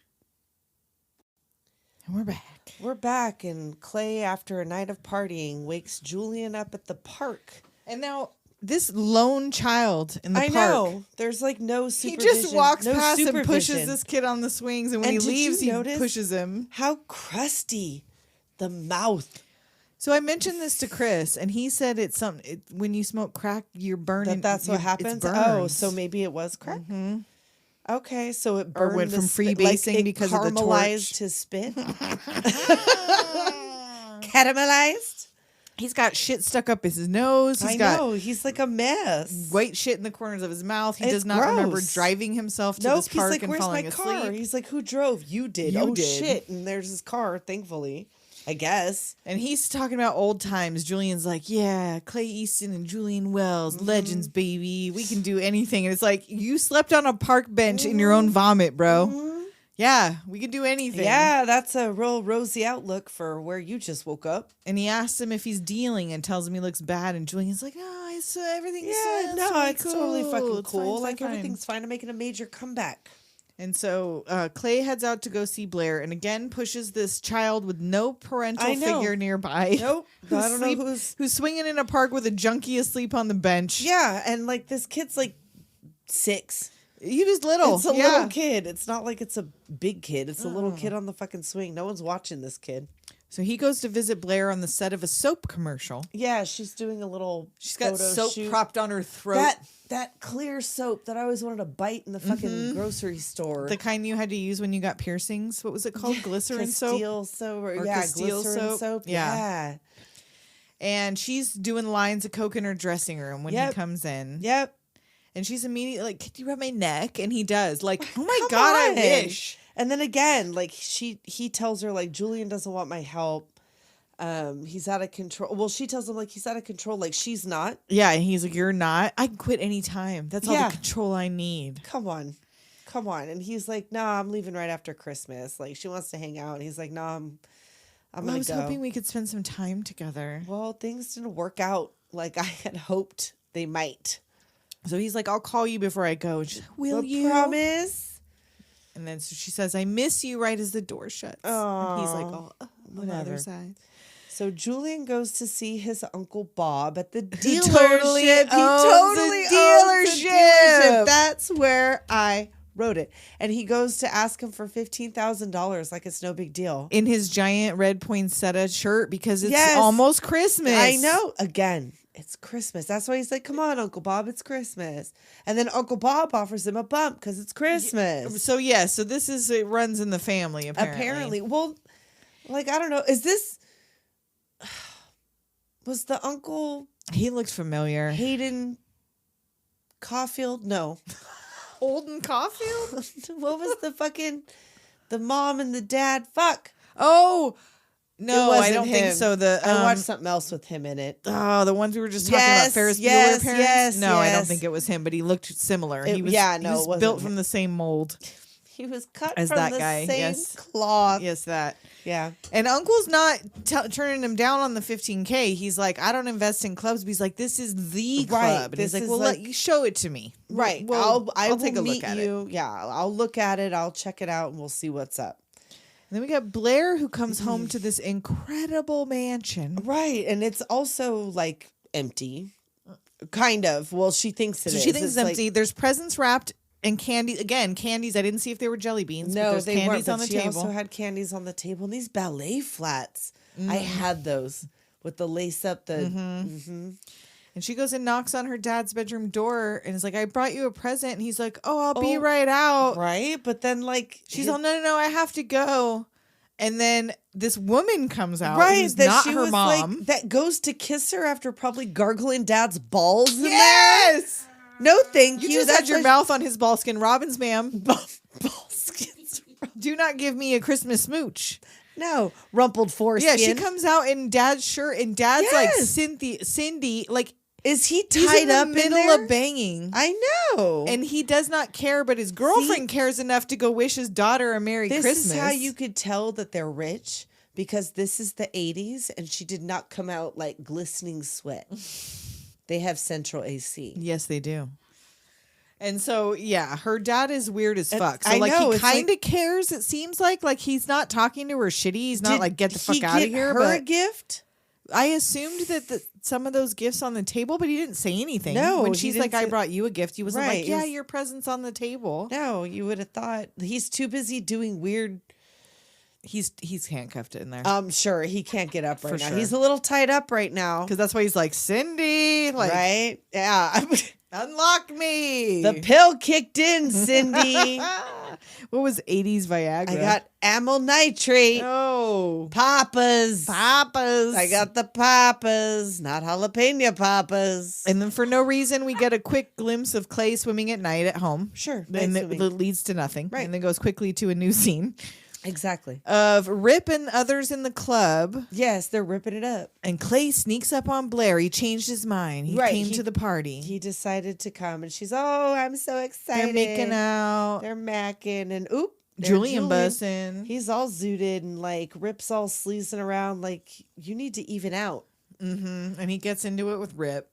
And we're back. we're back, and Clay, after a night of partying, wakes Julian up at the park. And now this lone child in the I park. know. There's like no He supervision. just walks no past and pushes supervision. this kid on the swings, and when And he did you leaves, he notice pushes him. How crusty the mouth. So I mentioned this to Chris, and he said it's something. When you smoke crack, you're burning. That's what it's happens. burns. Oh, so maybe it was crack. Okay, so it Or burned went the from spit- freebasing like it because of the caramelized torch. his spit. Caramelized. He's got shit stuck up his nose. He's I got know he's like a mess. white shit in the corners of his mouth. He It's does not remember gross. driving himself to Nope, this he's park like, and "Where's my falling car?" asleep. He's like, "Who drove? You did." You oh did. shit! And there's his car. Thankfully, I guess. And he's talking about old times. Julian's like, yeah, Clay Easton and Julian Wells, Mm-hmm. legends, baby. We can do anything. And it's like, you slept on a park bench in your own vomit, bro. Yeah, we can do anything. Mm-hmm. Yeah, that's a real rosy outlook for where you just woke up. And he asks him if he's dealing and tells him he looks bad. And Julian's like, no, it's everything's Yeah, no, totally it's totally fucking It's cool. fine, Like fine, fine." everything's fine. I'm making a major comeback. And so Clay heads out to go see Blair and again pushes this child with no parental I know. figure nearby. Nope. I don't know who's swinging in a park with a junkie asleep on the bench. Yeah, and like this kid's like 6. He was little. It's a yeah. little kid. It's not like it's a big kid. It's a little kid on the fucking swing. No one's watching this kid. So he goes to visit Blair on the set of a soap commercial. Yeah, she's doing a little. She's got photo soap shoot. propped on her throat. That clear soap that I always wanted to bite in the fucking grocery store. The kind you had to use when you got piercings. What was it called? Glycerin soap? Castile soap. Or Yeah, Castile glycerin soap. Yeah. And she's doing lines of coke in her dressing room when he Yep. comes in. Yep. And she's immediately like, "Could you rub my neck?" And he does. Like, oh my Come God, I on. wish. And then again, like he tells her like Julian doesn't want my help. He's out of control. Well, she tells him like he's out of control. Like she's not. Yeah, and he's like, "You're not. I can quit anytime. That's all Yeah. the control I need." Come on. And he's like, "No, I'm leaving right after Christmas." Like she wants to hang out. And he's like, "No, I'm Well, gonna I was go." hoping we could spend some time together. Well, things didn't work out like I had hoped they might. So he's like, "I'll call you before I go." And she's like, "Will But you?" promise? And then so she says, "I miss you," right as the door shuts. And he's like, Aw, "Oh, on the other whatever. side." So Julian goes to see his Uncle Bob at the dealership. totally He owns totally a owns a dealership. dealership. That's where I wrote it. And he goes to ask him for $15,000 like it's no big deal. In his giant red poinsettia shirt because it's Yes. almost Christmas. I know. Again, it's Christmas. That's why he's like, "Come on, Uncle Bob, it's Christmas." And then Uncle Bob offers him a bump because it's Christmas. So yeah, so this is it runs in the family apparently. Well, like, I don't know. Is this... Was the uncle He looks familiar. Hayden Caulfield? No. Holden Caulfield? What was the mom and the dad? Fuck. Oh no, I wasn't don't think him. so. The I watched something else with him in it. the ones we were just talking Yes, about, Ferris Bueller yes, parents. yes, No, I don't yes. think it was him, but he looked similar. It- He was, yeah, he no, it was wasn't built him. from the same mold He was cut as from that the guy. same Yes, cloth. yes, that. Yeah. And Uncle's not turning him down on the $15K. He's like, "I don't invest in clubs." But he's like, "This is the club." Right, And this he's like, is "Well, like- let you show it to me." Right. Well, I will take a meet look at it. you. Yeah, I'll look at it. I'll check it out and we'll see what's up. And then we got Blair who comes home to this incredible mansion. Right. And it's also like empty. Kind of. Well, she thinks it So is. she thinks it's like- empty. There's presents wrapped and candy. Again, candies. I didn't see if they were jelly beans. but No, there's they candies weren't. But on the she table. also had candies on the table and these ballet flats. I had those with the lace up. And she goes and knocks on her dad's bedroom door and is like, "I brought you a present." And he's like, "Oh, I'll be Oh, right out." Right. But then like She's all, "No, I have to go." And then this woman comes out, right who's that not she her was mom. like that goes to kiss her after probably gargling dad's balls. In Yes, there. No, thank you. you just had your why- mouth on his ballskin. Robbins, ma'am, Ballskins. do not give me a Christmas smooch. No, rumpled foreskin. Yeah, she comes out in dad's shirt, and dad's like Yes. Cindy, like Is he he's tied in the up middle in there? of banging. I know. And he does not care, but his girlfriend cares enough to go wish his daughter a Merry this Christmas. is how you could tell that they're rich because this is the 80s and she did not come out like glistening sweat. They have central AC. Yes, they do. And so, yeah, her dad is weird as And fuck. So, I like, know, he it's like- kind of cares, it seems like he's not talking to her shitty. He's not Did like, "Get the fuck he out of get here." her a But gift? I assumed that some of those gifts on the table, but he didn't say anything. No, when he she's didn't like, "I say- brought you a gift," he wasn't Right, like, it "Yeah, was- your present's on the table." No, you would have thought he's too busy doing weird. He's handcuffed in there. I'm sure he can't get up right For now. sure. He's a little tied up right now. Because that's why he's like, "Cindy, like, Right? Yeah. unlock me." The pill kicked in, Cindy. What was 80s Viagra? I got amyl nitrate. oh Papas. papas. I got the papas, not jalapeno papas. And then for no reason, we get a quick glimpse of Clay swimming at night at home. Sure, And night it swimming. leads to nothing. Right. And then goes quickly to a new scene Exactly. of Rip and others in the club. Yes, they're ripping it up. And Clay sneaks up on Blair. He changed his mind. He Right, came he- to the party. He decided to come, and she's, "Oh, I'm so excited." They're making out. They're macking, and oop, there's Julian bussin'. He's all zooted, and like Rip's all sleazing around. Like, you need to even out. And he gets into it with Rip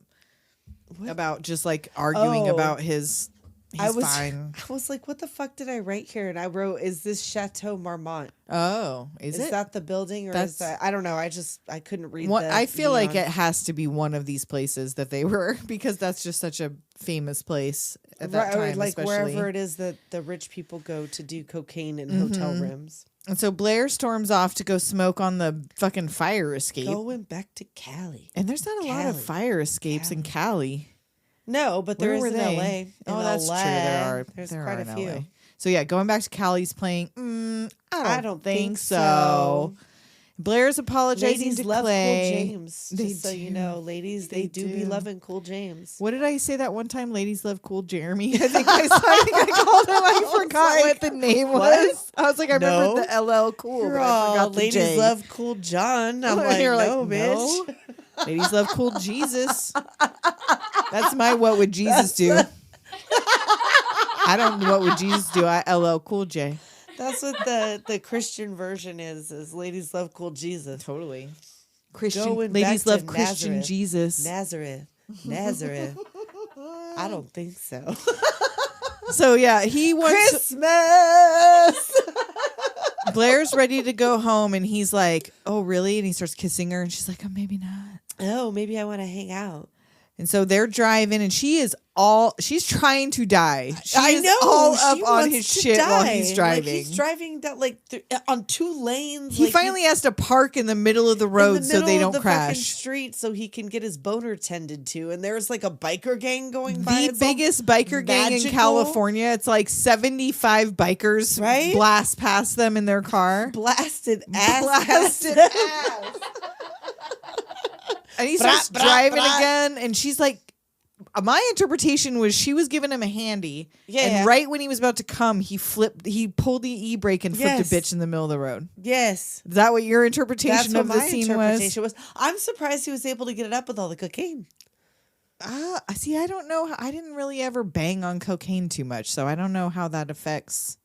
about just like arguing Oh. about his He's fine. I was like, what the fuck did I write here? And I wrote, is this Chateau Marmont? Oh, is it? That the building or That's- is that, I don't know. I couldn't read I feel like neon. it has to be one of these places that they were because that's just such a famous place at that Right, or time, like especially. wherever it is that the rich people go to do cocaine in hotel rooms. And so Blair storms off to go smoke on the fucking fire escape. Going back to Cali. And there's not a lot of Cali. fire escapes in Cali. No, but there Where is were in they? LA. Oh, In that's LA, true. There's there quite are a in few. LA. So yeah, going back to Cali's playing. I don't think so. Blair's apologizing Ladies to love Clay. Cool James. They Just so you do. know, ladies, they do be do. loving Cool James. What did I say that one time? Ladies love Cool Jeremy. I think I called him. I forgot what the name what? was. I was like, I No. remember the LL Cool, but I forgot the ladies J. love Cool John. I'm like, You're no, like, bitch. no. Ladies love Cool Jesus. That's my what would Jesus do? I don't know what would Jesus do. I LL Cool J. That's what the Christian version is ladies love Cool Jesus. Totally. Christian Going back ladies to love Christian Nazareth. Jesus. Nazareth. I don't think so. So yeah, he wants Christmas. Blair's ready to go home and he's like, "Oh, really?" And he starts kissing her and she's like, "Oh, maybe not." Oh, maybe I want to hang out. And so they're driving and she's trying to die. She I is know. all she up on wants his to shit while die. he's Like, driving. he's driving down on 2 lanes. He like, finally has to park in the middle of the in road the so they middle of don't the fucking crash. street so he can get his boner tended to. And there's like a biker gang going by. The It's all biggest biker gang in magical. California. It's like 75 bikers Right? blast past them in their car. Blasted ass. Blasted ass. And he starts Brat, brat, driving brat. again, and she's like, my interpretation was she was giving him a handy, Yeah. and right when he was about to come, he pulled the e-brake and flipped Yes. a bitch in the middle of the road. Yes. Is that what your That's interpretation what of the my scene interpretation was. I'm surprised he was able to get it up with all the cocaine. was? See, I don't know. I didn't really ever bang on cocaine too much, so I don't know how that affects.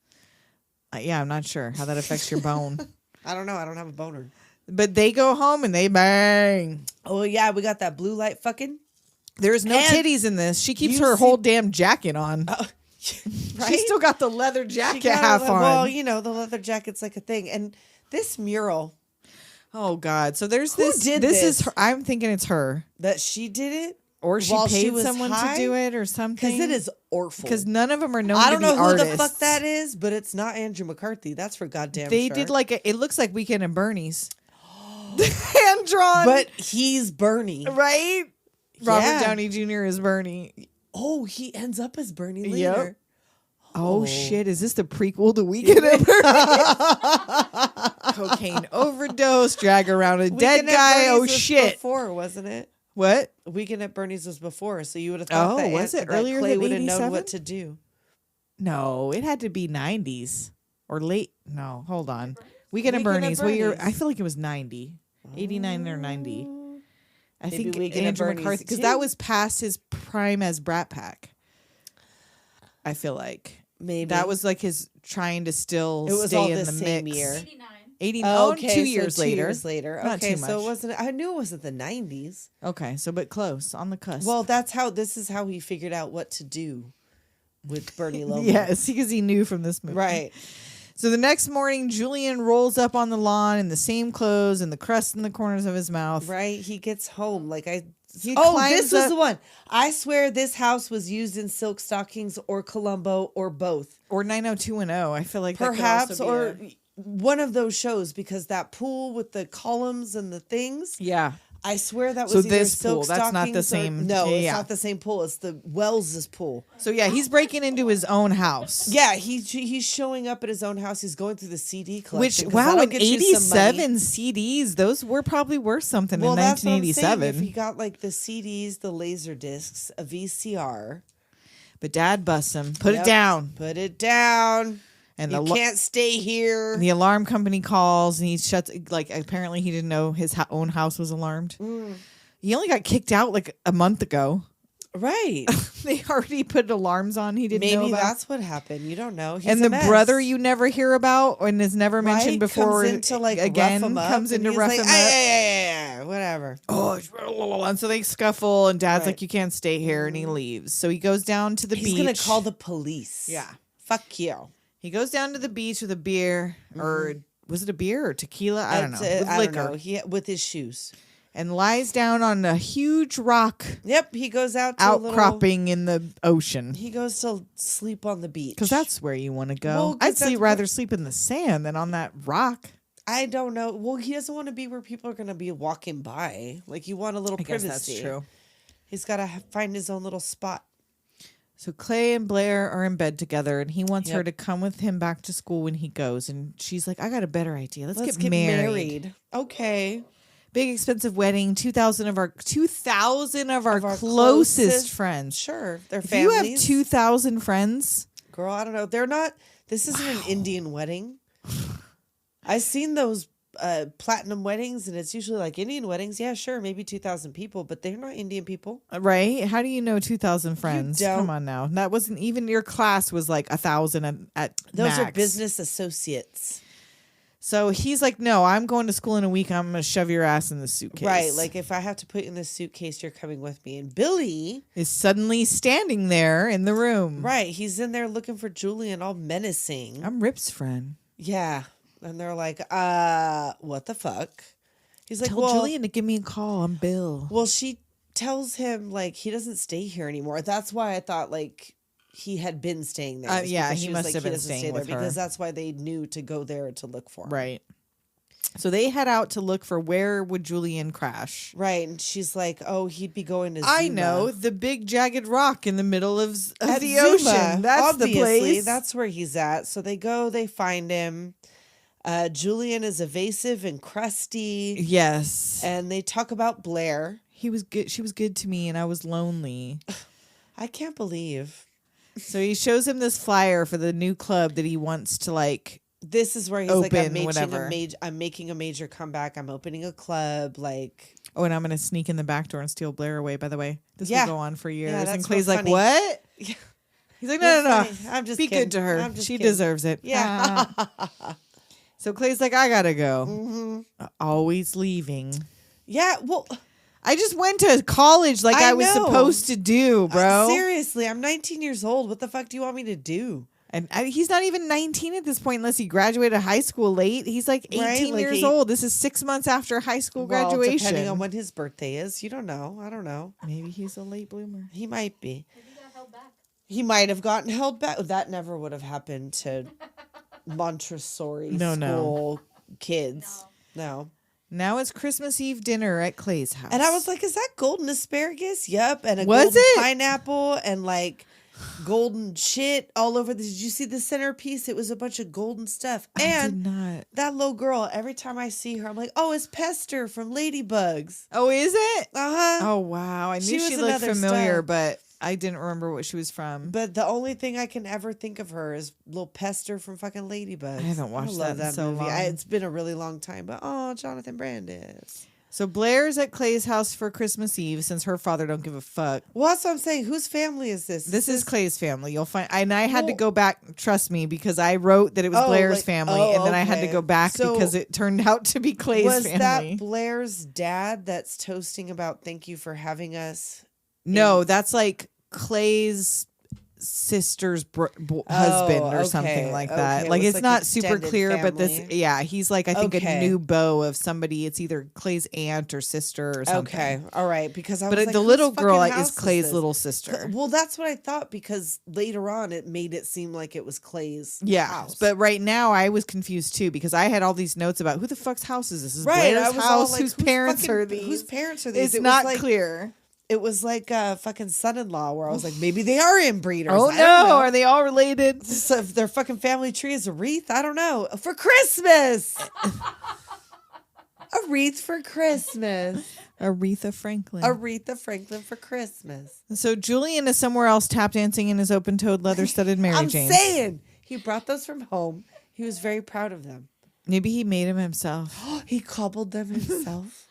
Yeah, I'm not sure how that affects your bone. I don't know. I don't have a boner. But they go home and they bang. Oh, yeah. We got that blue light fucking. There's no And titties in this. She keeps you her see- whole damn jacket on. Right? She's still got the leather jacket You gotta half let- on. Well, you know, the leather jacket's like a thing. And this mural Oh God! So there's Who this. did this is this? her. I'm thinking it's her, that she did it, or she while paid she was someone high? to do it, or something. because it is awful. Because none of them are known I to don't be know who artists. the fuck that is, but it's not Andrew McCarthy. That's for goddamn They sure. did like it looks like Weekend at Bernie's, hand drawn, but he's Bernie. right. Robert Yeah. Downey Jr. is Bernie. Oh, he ends up as Bernie later. Yep. Oh shit! Is this the prequel to Weekend at Bernie's? Cocaine overdose, drag around a dead Weekend at guy. Bernie's Oh was shit! Before, wasn't it? What? Weekend at Bernie's was before, so you would have thought Oh, that was it that earlier Clay than would have known 87? what to do. No, it had to be 90s or late. No, hold on. Weekend at Weekend at Bernie's. What year? Bernie's. I feel like it was 90, 89 or 90. I Maybe think Weekend at Andrew Bernie's McCarthy because too. that was past his prime as Brat Pack. I feel like Maybe that was like his trying to still It was stay all in the the same mix. year. 89. 80. Oh, Oh, okay, 2 so years 2 later. years later. Not Okay, too so it much. wasn't. I knew it wasn't the 90s. Okay, so but close on the cusp. Well, this is how he figured out what to do with Bernie Lobo. yes, because he knew from this movie, Right. So the next morning, Julian rolls up on the lawn in the same clothes and the crust in the corners of his mouth. Right. He gets home. Like He oh, climbs this was up- the one. I swear this house was used in silk stockings or Columbo or both. Or 90210. I feel like that could Perhaps, also or be one of those shows, because that pool with the columns and the things. yeah. I swear that was So either this silk pool, that's not the stockings or- same- No, yeah, it's yeah. not the same pool. It's the Wells's pool. So yeah, he's breaking into his own house. Yeah, he's showing up at his own house. He's going through the CD collection. Which 'cause wow, that'll in get you some money. 87 CDs, those were probably worth something Well, in that's what I'm saying. 1987. If he got like the CDs, the laser discs, a VCR, But Dad busts him. Put Yep. it down. put it down. And You the can't stay here. the alarm company calls and he shuts. Like apparently he didn't know his own house was alarmed. Mm. He only got kicked out like a month ago. Right. They already put alarms on. He didn't know Maybe about. that's what happened. You don't know. He's And a the mess. brother you never hear about and is never Right? mentioned before comes in to like again rough him up, comes in and to he's rough like, him "Ay, up. ay, ay, ay, Okay, whatever. Oh, and so they scuffle, and Dad's Right. like, "You can't stay here," and he leaves. So he goes down to the He's beach. gonna call the police. Yeah. Fuck you. He goes down to the beach with a beer, or was it a beer or tequila? I don't know. With I liquor, don't know. He with his shoes. and lies down on a huge rock Yep, he goes out to outcropping in the ocean. He goes to sleep on the beach. Because that's where you want to go. Well, 'cause I'd that's rather sleep in the sand than on that rock. I don't know. Well, he doesn't want to be where people are going to be walking by. Like, you want a little I guess privacy. that's true. He's got to find his own little spot. So Clay and Blair are in bed together, and he wants her Yep. to come with him back to school when he goes. And she's like, "I got a better idea. Let's Let's get married. Okay. Big expensive wedding. 2,000 of our closest friends. Sure. Their If you have families. 2,000 friends, Girl, I don't know. They're not. This isn't an Indian wedding. I've seen those platinum weddings, and it's usually like Indian weddings. Yeah, sure, maybe 2,000 people, but they're not Indian people. right? How do you know 2,000 friends? don't. Come on now. That wasn't even your class was like 1,000 at Those are max. business associates. So he's like, "No, I'm going to school in a week. I'm going to shove your ass in the suitcase." Right. Like, if I have to put you in this suitcase, you're coming with me. And Billy, is suddenly standing there in the room. right, he's in there looking for Julian, all menacing. I'm Rip's friend. Yeah. And they're like, what the fuck? He's like, Tell well, Julian to give me a call. I'm Bill. well, she tells him, like, he doesn't stay here anymore. That's why I thought, like, he had been staying there. It's yeah, because he she was must like, have he been doesn't staying stay there with her. because that's why they knew to go there to look for him. Right. So they head out to look for where would Julian crash. Right. And she's like, oh, he'd be going to I Zuma. know, the big jagged rock in the middle of At the Zuma, ocean. That's the obviously, place. That's where he's at. So they go, they find him. Julian is evasive and crusty. Yes. And they talk about Blair. He was good. She was good to me, and I was lonely. I can't believe. So he shows him this flyer for the new club that he wants to like. This is where he's like, Open, whatever. I'm making a major comeback. I'm opening a club. Like, Oh, and I'm gonna sneak in the back door and steal Blair away. By the way, this Yeah. will go on for years. that's and Clay's real like, funny. "What?" Yeah. He's like, Real "No. funny. I'm just Be kidding. good to her. I'm just She kidding." deserves it." Yeah. So Clay's like, "I gotta go." Mm-hmm. Always leaving. Yeah. Well, I just went to college like I I was know. supposed to do, bro. seriously, I'm 19 years old. What the fuck do you want me to do? And he's not even 19 at this point unless he graduated high school late. He's like 18 Right, like years old. This is 6 months after high school Well, graduation. depending on when his birthday is. You don't know. I don't know. Maybe he's a late bloomer. He might be. Maybe he got held back. He might have gotten held back. That never would have happened to Montessori No. school kids. No. Now it's Christmas Eve dinner at Clay's house. And I was like, is that golden asparagus? Yep. And a Was golden it? pineapple and like golden shit all over. Did you see the centerpiece? It was a bunch of golden stuff. I And did not. that little girl, every time I see her, I'm like, oh, it's Pester from Ladybugs. Oh, is it? Uh-huh. Oh, wow. I knew She she, was looked another familiar, star. but I didn't remember what she was from. But the only thing I can ever think of her is little Pester from fucking Ladybugs. I haven't watched that in so long. It's been a really long time, but oh, Jonathan Brandis. So Blair's at Clay's house for Christmas Eve since her father don't give a fuck. Well, that's what I'm saying. Whose family is this? This is Clay's family. You'll find, and I had to Well- go back. Trust me, because I wrote that it was Oh, Blair's like- family, oh, and then I had to okay. go back So- because it turned out to be Clay's Was family. that Blair's dad that's toasting about thank you for having us? No, that's like Clay's sister's husband or okay, something like that. okay. Like It was it's like not super extended clear, but this, family. yeah, he's like I think Okay. a new beau of somebody. It's either Clay's aunt or sister or something. Okay, all right. Because I But was like, the whose little girl fucking is house Clay's this? little sister. Well, that's what I thought because later on it made it seem like it was Clay's Yeah, house. but right now I was confused too because I had all these notes about who the fuck's house is this? Is Right, I Blair's was all house? like, whose whose parents fucking- are these? whose parents are these? It's It was not like- clear. It was like a fucking son-in-law where I was like, maybe they are inbreeders. Oh I don't no, know. are they all related? So if their fucking family tree is a wreath, I don't know. For Christmas. A wreath for Christmas. Aretha Franklin. Aretha Franklin for Christmas. So Julian is somewhere else tap dancing in his open-toed leather-studded Mary I'm Jane. saying he brought those from home. He was very proud of them. Maybe he made them himself. He cobbled them himself.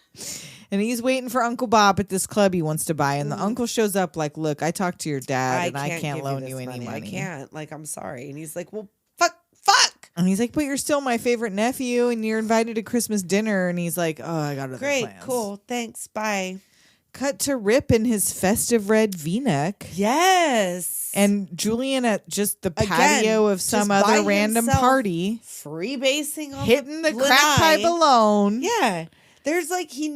And he's waiting for Uncle Bob at this club he wants to buy. And the uncle shows up like, look, I talked to your dad and I can't give loan this you any money. I can't. Like, I'm sorry. And he's like, well, fuck. And he's like, but you're still my favorite nephew and you're invited to Christmas dinner. And he's like, oh, I got other Great, plans. cool, thanks, bye. Cut to Rip in his festive red V-neck. Yes. And Julian at just the Again, patio of some just other by random himself, party. freebasing on Hitting the crack lanai. pipe alone. Yeah. There's like, he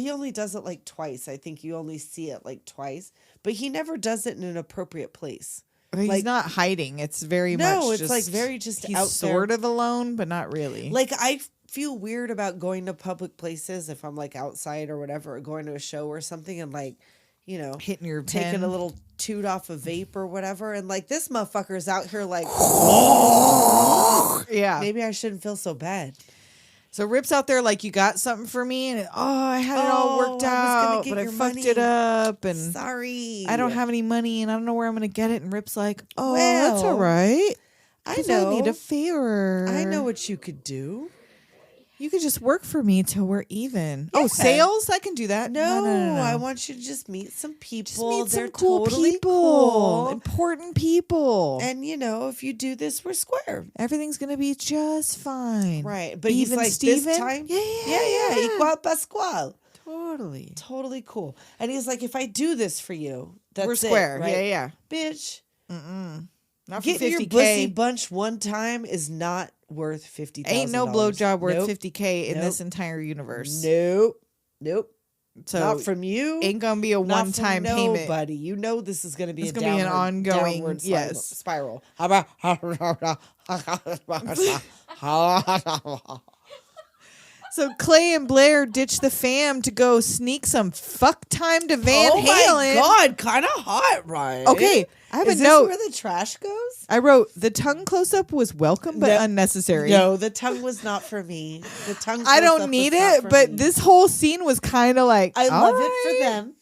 only does it like twice. I think you only see it like twice, but he never does it in an appropriate place. He's Like- not hiding. It's very No, much it's just, like very just he's out sort there. of alone, but not really. Like, I feel weird about going to public places if I'm like outside or whatever, or going to a show or something and like, you know, hitting your taking pen. a little toot off a vape or whatever. And like, this motherfucker's out here like, Yeah. maybe I shouldn't feel so bad. So Rip's out there like, you got something for me? And I had it all worked Oh, I was gonna out, get but I your fucked money. it up. And Sorry. I don't have any money and I don't know where I'm going to get it. And Rip's like, oh, that's all Well, right. I 'Cause know. I need a favor. I know what you could do. You could just work for me till we're even. Yeah. Oh, sales? I can do that. No, no. I want you to just meet some people. Just meet They're some cool totally people. cool. Important people. And you know, if you do this, we're square. Everything's going to be just fine. Right. But Even he's like, Steven? this time, Yeah. Igual Pascual. Totally. Totally cool. And he's like, if I do this for you, that's We're it, square. right? Yeah. Bitch, Not for getting your 50K. pussy bunched one time is not worth $50,000. Ain't no blowjob worth Nope. 50K in Nope. this entire universe. Nope. Nope. So Not from you. ain't gonna be a Not one-time from payment. nobody. You know this is going to be It's a gonna be an ongoing- downward yes. spiral. So Clay and Blair ditch the fam to go sneak some fuck time to Van Oh Halen. my god, kind of hot, right? Okay, I have Is a this note. where the trash goes? I wrote the tongue close up was welcome but No. unnecessary. No, the tongue was not for me. The tongue. I close-up don't was need not it, for but me. this whole scene was kind of like I all love it right. for them.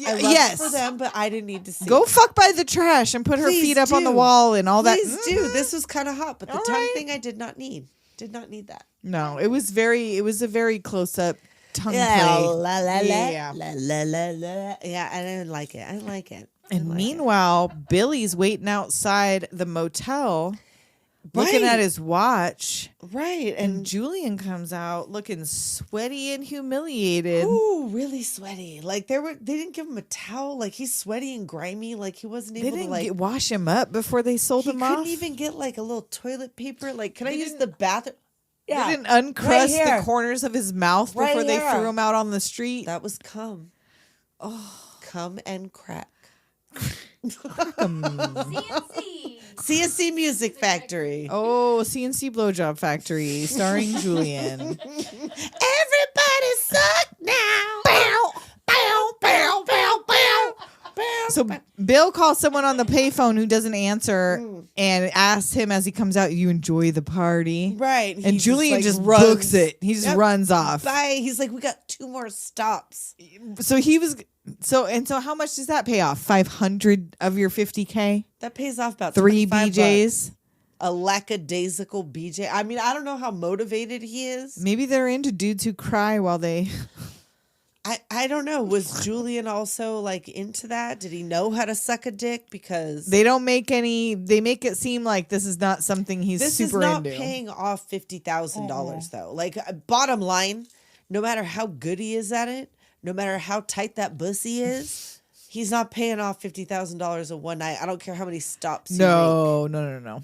I love yes. it for them, but I didn't need to see. Go it. fuck by the trash and put her Please feet up on the do. wall and all Please that. do. This was kind of hot, but the All tongue right. thing I did not need. Did not need that. No, it was a very close up tongue Yeah, play. la la la, Yeah. la la la la. Yeah, I didn't like it. I didn't like it. I And didn't like it. meanwhile, Billy's waiting outside the motel, looking Right. at his watch. right, And and Julian comes out looking sweaty and humiliated. ooh, really sweaty. Like they didn't give him a towel. Like he's sweaty and grimy. Like he wasn't They able didn't to like. wash him up before they sold He him couldn't off. even get like a little toilet paper. Like, can I They use didn't- the bathroom? Yeah, They didn't uncrust here. the corners of his mouth Right before they here. threw him out on the street. that was cum. Oh, cum and crack. CNC. CSC Music Factory. Oh, CNC Blowjob Factory, starring Julian. Everybody suck now. Bow, bow, bow, bow, bow, bow. So Bill calls someone on the payphone who doesn't answer and asks him as he comes out, "You enjoy the party?" Right. And Julian like, just runs. books it. He just Yep. runs off. Bye. He's like, we got 2 more stops. So he was so how much does that pay off? 500 of your 50K? That pays off about 3 $25. BJs? A lackadaisical BJ. I mean, I don't know how motivated he is. Maybe they're into dudes who cry while they I don't know. Was Julian also like into that? Did he know how to suck a dick? Because they don't make any they make it seem like this is not something he's this is super not into. paying off $50,000 though. Like bottom line, no matter how good he is at it, no matter how tight that pussy is, he's not paying off $50,000 in one night. I don't care how many stops. he makes. No.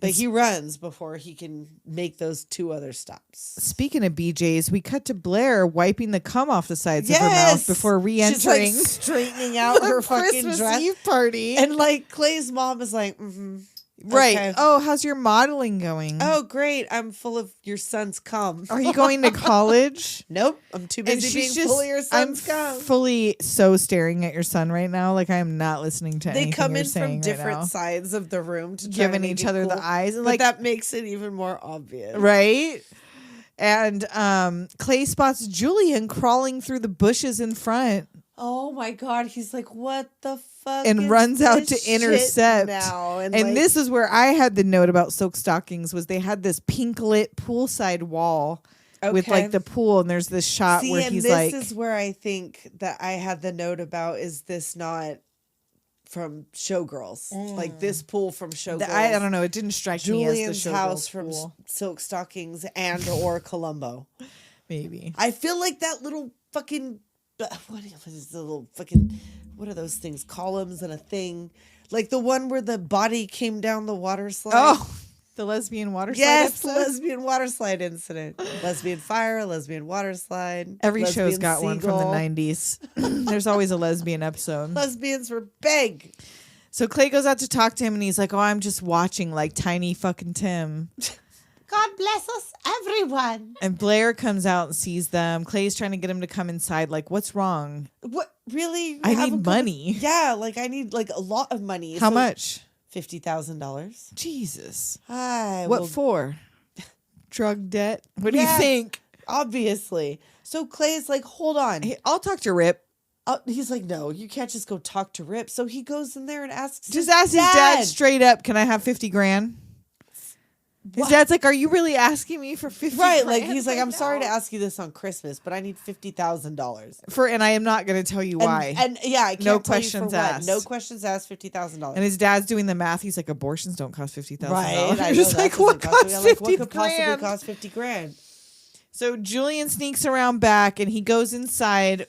But he runs before he can make those 2 other stops. Speaking of BJs, we cut to Blair wiping the cum off the sides of her mouth before re-entering She's like straightening out her fucking Christmas dress. Eve party. And like Clay's mom is like, mm-hmm. right. okay. Oh, how's your modeling going? Oh, great. I'm full of your son's cum. Are you going to college? Nope. I'm too busy being full of your son's cum. fully so staring at your son right now. Like I am not listening to They anything come you're in saying from right different now. sides of the room to try Giving to make each it other the cool. eyes and But like that makes it even more obvious. right. And Clay spots Julian crawling through the bushes in front Oh my god, he's like, what the fuck? and is runs out to this shit intercept. now. And like, this is where I had the note about silk stockings was they had this pink lit poolside wall with Okay. like the pool, and there's this shot see, where and he's this like, is where I think that I had the note about is this not from Showgirls. Like this pool from Showgirls. I don't know. It didn't strike me as Julian's the house Showgirls from pool. Silk Stockings and or Columbo. Maybe. I feel like that little fucking what is the little fucking what are those things? Columns and a thing. Like the one where the body came down the water slide. Oh, the lesbian water slide yes, the episode? lesbian water slide incident. Lesbian fire, lesbian water slide. Every show's lesbian got one from the seagull. 90s. There's always a lesbian episode. Lesbians were big. So Clay goes out to talk to him and he's like, oh, I'm just watching like tiny fucking Tim. God bless us, everyone. And Blair comes out and sees them. Clay's trying to get him to come inside. Like, what's wrong? What really? I Have need a couple- money. Yeah, like I need like a lot of money. How So, much? $50,000. Jesus. Hi. What well, for? Drug debt? What do you Yeah. think? obviously. So Clay's like, hold on. Hey, I'll talk to Rip. He's like, no, you can't just go talk to Rip. So he goes in there and asks. Just ask his dad straight up, can I have 50 grand? His What? dad's like, are you really asking me for 50 Right, grand? like he's like, right I'm sorry to now?" ask you this on Christmas, but I need $50,000. And I am not going to tell you why. And yeah, I can't No tell you for questions what. asked. No questions asked. $50,000. And his dad's doing the math. He's like, abortions don't cost $50,000. Right, I You're know just that like, doesn't what cost- costs I'm 50 like, what could possibly grand? cost 50 grand? So Julian sneaks around back and he goes inside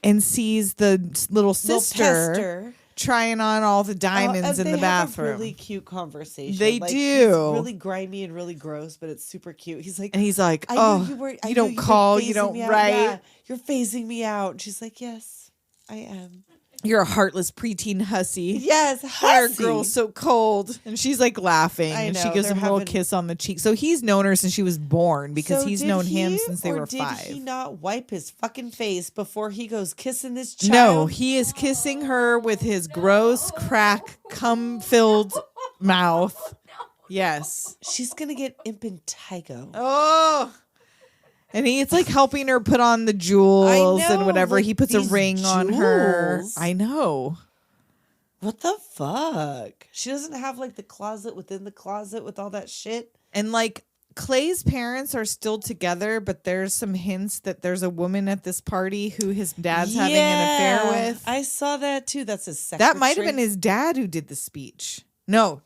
and sees the little Little sister pester. trying on all the diamonds in They the have bathroom. a really cute conversation. They Like, do. He's really grimy and really gross, but it's super cute. He's like, And he's like, I oh, knew you were. I you knew don't you were call, you phasing don't me out. write. Yeah, you're phasing me out. And she's like, yes, I am. You're a heartless preteen hussy. Yes, Our hussy. girl's so cold. And she's like laughing. I And she know, gives they're him a little having- kiss on the cheek. So he's known her since she was born because So he's did known him he, since they or were did 5. he not wipe his fucking face before he goes kissing this child? No, he is kissing her with his gross, crack, cum-filled mouth. Yes. She's gonna get impetigo. Oh. And it's like helping her put on the jewels I know, and whatever. like He puts a these ring on her. jewels. I know. What the fuck? She doesn't have like the closet within the closet with all that shit. And like Clay's parents are still together, but there's some hints that there's a woman at this party who his dad's having an affair with. I saw that too. That's his secretary. That might have been his dad who did the speech. No,